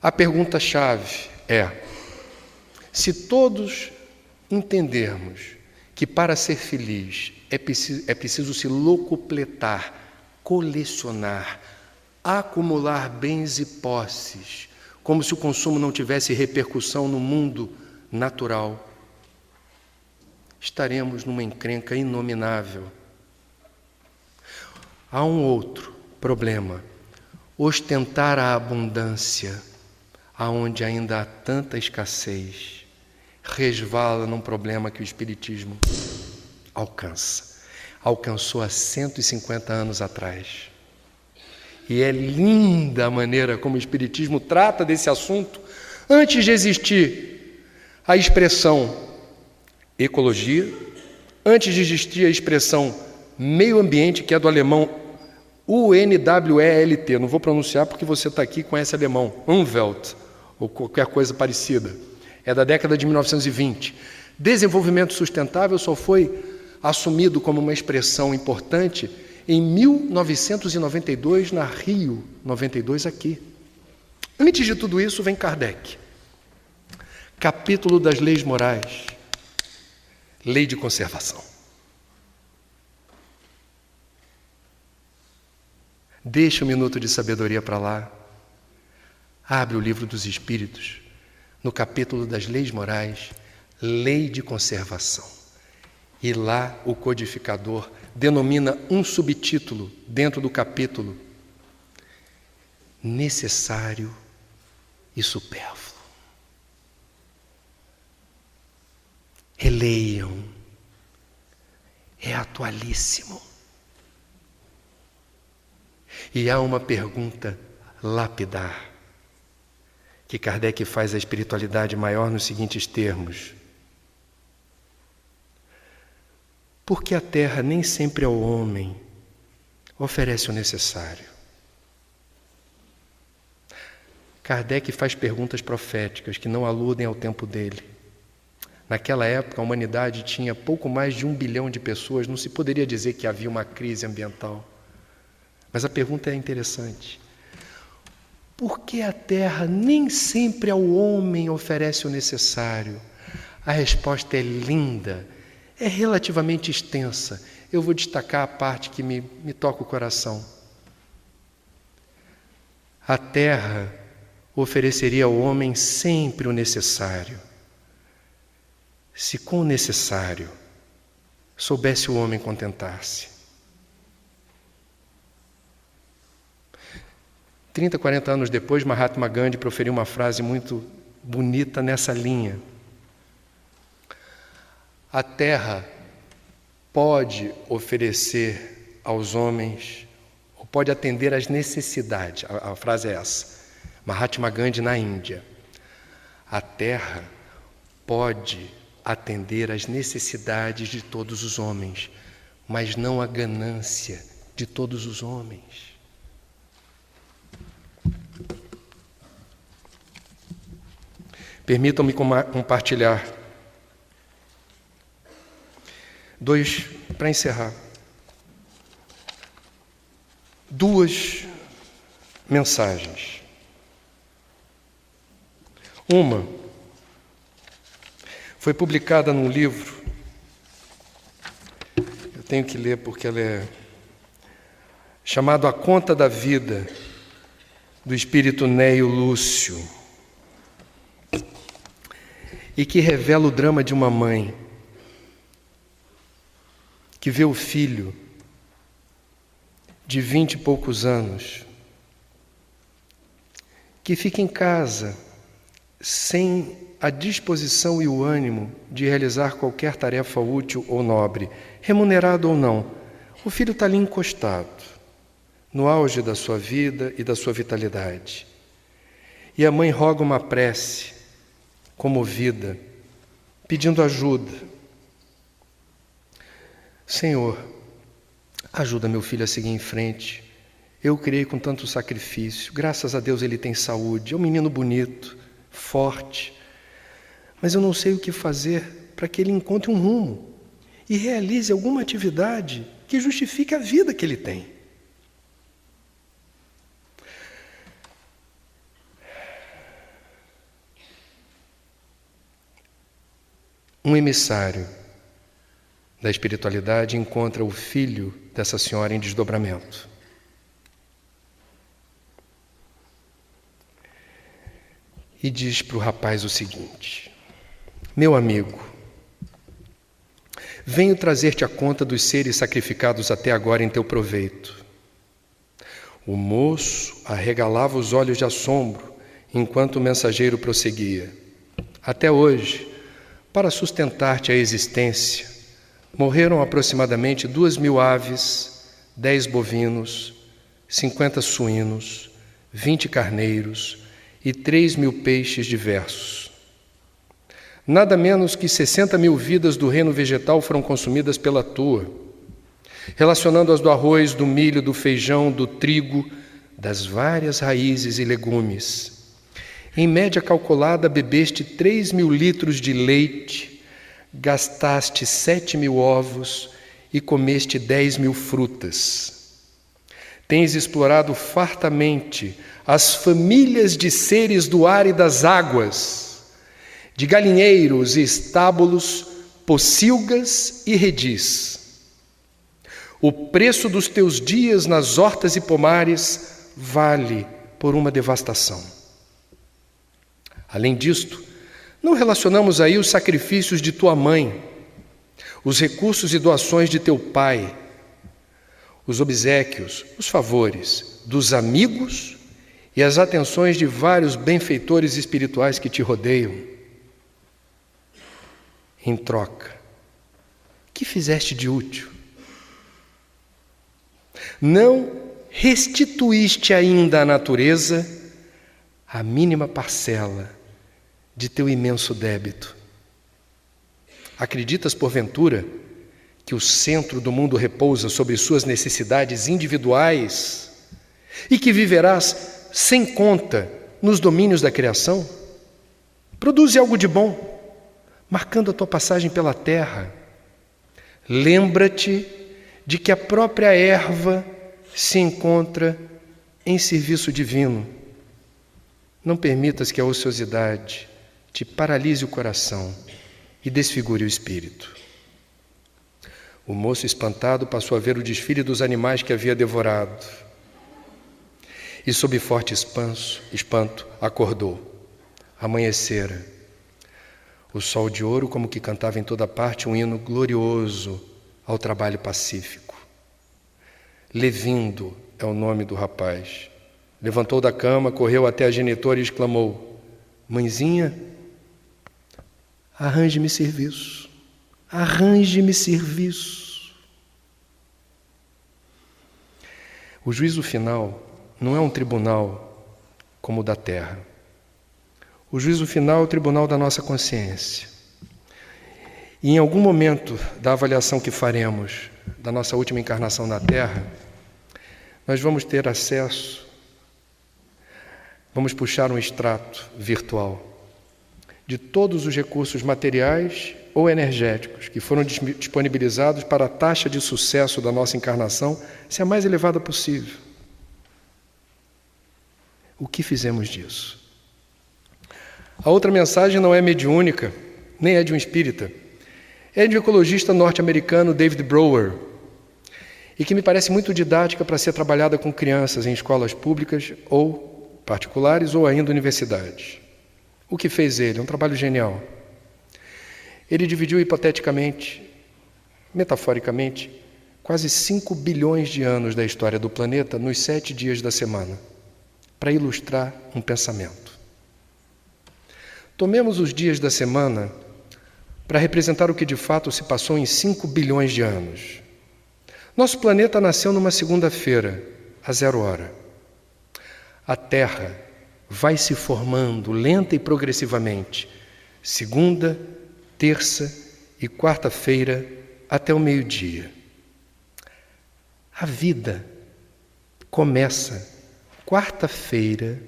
A pergunta-chave é: se todos entendermos que para ser feliz é preciso se locupletar, colecionar, acumular bens e posses, como se o consumo não tivesse repercussão no mundo natural, estaremos numa encrenca inominável. Há um outro problema: ostentar a abundância, aonde ainda há tanta escassez, resvala num problema que o Espiritismo alcançou há 150 anos atrás. E é linda a maneira como o Espiritismo trata desse assunto. Antes de existir a expressão ecologia, antes de existir a expressão meio ambiente, que é do alemão UNWELT, não vou pronunciar porque você está aqui e conhece alemão, Umwelt, ou qualquer coisa parecida, é da década de 1920. Desenvolvimento sustentável só foi assumido como uma expressão importante em 1992, na Rio 92, aqui. Antes de tudo isso, vem Kardec. Capítulo das leis morais. Lei de conservação. Deixa um minuto de sabedoria para lá. Abre o livro dos Espíritos, no capítulo das leis morais, lei de conservação. E lá o codificador denomina um subtítulo dentro do capítulo: necessário e supérfluo. Releiam, é atualíssimo. E há uma pergunta lapidar que Kardec faz à espiritualidade maior nos seguintes termos: por que a terra nem sempre ao homem oferece o necessário? Kardec faz perguntas proféticas que não aludem ao tempo dele. Naquela época, a humanidade tinha pouco mais de 1 bilhão de pessoas, não se poderia dizer que havia uma crise ambiental. Mas a pergunta é interessante. Por que a terra nem sempre ao homem oferece o necessário? A resposta é linda, é relativamente extensa. Eu vou destacar a parte que me toca o coração. A terra ofereceria ao homem sempre o necessário, se com o necessário soubesse o homem contentar-se. 30, 40 anos depois, Mahatma Gandhi proferiu uma frase muito bonita nessa linha. A terra pode oferecer aos homens, ou pode atender às necessidades. A frase é essa. Mahatma Gandhi, na Índia. A terra pode atender às necessidades de todos os homens, mas não à ganância de todos os homens. Permitam-me compartilhar para encerrar, 2 mensagens. Uma foi publicada num livro, eu tenho que ler porque ela é chamado A Conta da Vida, do espírito Neio Lúcio, e que revela o drama de uma mãe que vê o filho de 20 e poucos anos, que fica em casa sem a disposição e o ânimo de realizar qualquer tarefa útil ou nobre, remunerado ou não. O filho está ali encostado, no auge da sua vida e da sua vitalidade. E a mãe roga uma prece, comovida, pedindo ajuda. Senhor, ajuda meu filho a seguir em frente. Eu o criei com tanto sacrifício. Graças a Deus ele tem saúde. É um menino bonito, forte. Mas eu não sei o que fazer para que ele encontre um rumo e realize alguma atividade que justifique a vida que ele tem. Um emissário da espiritualidade encontra o filho dessa senhora em desdobramento. E diz para o rapaz o seguinte: meu amigo, venho trazer-te a conta dos seres sacrificados até agora em teu proveito. O moço arregalava os olhos de assombro enquanto o mensageiro prosseguia. Até hoje, para sustentar-te a existência, morreram aproximadamente 2.000 aves, 10 bovinos, 50 suínos, 20 carneiros e 3.000 peixes diversos. Nada menos que 60.000 vidas do reino vegetal foram consumidas pela tua, relacionando as do arroz, do milho, do feijão, do trigo, das várias raízes e legumes. Em média calculada, bebeste 3.000 litros de leite, gastaste 7.000 ovos e comeste 10.000 frutas. Tens explorado fartamente as famílias de seres do ar e das águas, de galinheiros e estábulos, pocilgas e redis. O preço dos teus dias nas hortas e pomares vale por uma devastação. Além disto, não relacionamos aí os sacrifícios de tua mãe, os recursos e doações de teu pai, os obséquios, os favores dos amigos e as atenções de vários benfeitores espirituais que te rodeiam. Em troca, que fizeste de útil? Não restituíste ainda à natureza a mínima parcela de teu imenso débito. Acreditas, porventura, que o centro do mundo repousa sobre suas necessidades individuais e que viverás sem conta nos domínios da criação? Produze algo de bom, marcando a tua passagem pela terra. Lembra-te de que a própria erva se encontra em serviço divino. Não permitas que a ociosidade te paralise o coração e desfigure o espírito. O moço espantado passou a ver o desfile dos animais que havia devorado e, sob forte espanto, acordou. Amanhecera. O sol de ouro como que cantava em toda parte um hino glorioso ao trabalho pacífico. Levindo é o nome do rapaz. Levantou da cama, correu até a genitora e exclamou: mãezinha, arranje-me serviço, arranje-me serviço. O juízo final não é um tribunal como o da terra. O juízo final é o tribunal da nossa consciência. E em algum momento da avaliação que faremos da nossa última encarnação na Terra, nós vamos ter acesso, vamos puxar um extrato virtual de todos os recursos materiais ou energéticos que foram disponibilizados para a taxa de sucesso da nossa encarnação ser a mais elevada possível. O que fizemos disso? A outra mensagem não é mediúnica, nem é de um espírita. É de um ecologista norte-americano, David Brower, e que me parece muito didática para ser trabalhada com crianças em escolas públicas ou particulares ou ainda universidades. O que fez ele? Um trabalho genial. Ele dividiu hipoteticamente, metaforicamente, quase 5 bilhões de anos da história do planeta nos 7 dias da semana, para ilustrar um pensamento. Tomemos os dias da semana para representar o que de fato se passou em 5 bilhões de anos. Nosso planeta nasceu numa segunda-feira, a 0 hora. A Terra vai se formando lenta e progressivamente, segunda, terça e quarta-feira até o meio-dia. A vida começa quarta-feira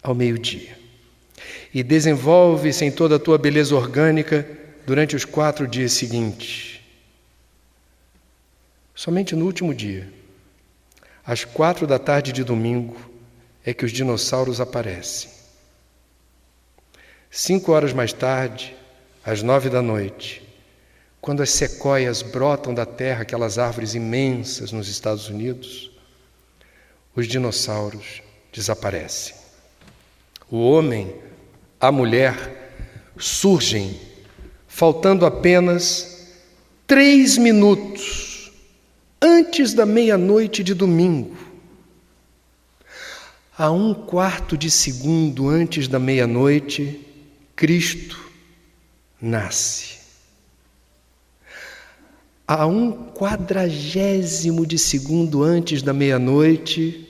ao meio-dia e desenvolve-se em toda a tua beleza orgânica durante os 4 dias seguintes. Somente no último dia, às 4 da tarde de domingo, é que os dinossauros aparecem. 5 horas mais tarde, às 9 da noite, quando as sequoias brotam da terra, aquelas árvores imensas nos Estados Unidos, os dinossauros desaparecem. O homem, a mulher, surgem, faltando apenas 3 minutos antes da meia-noite de domingo. A 1/4 de segundo antes da meia-noite, Cristo nasce. A 1/40 de segundo antes da meia-noite,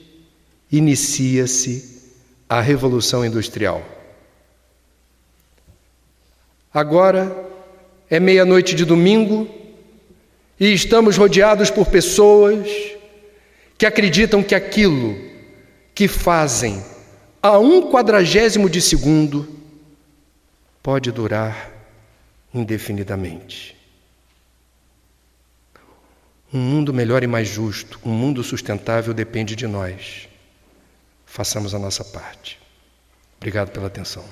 inicia-se a Revolução Industrial. Agora é meia-noite de domingo e estamos rodeados por pessoas que acreditam que aquilo que fazem a 1/40 de segundo pode durar indefinidamente. Um mundo melhor e mais justo, um mundo sustentável depende de nós. Façamos a nossa parte. Obrigado pela atenção.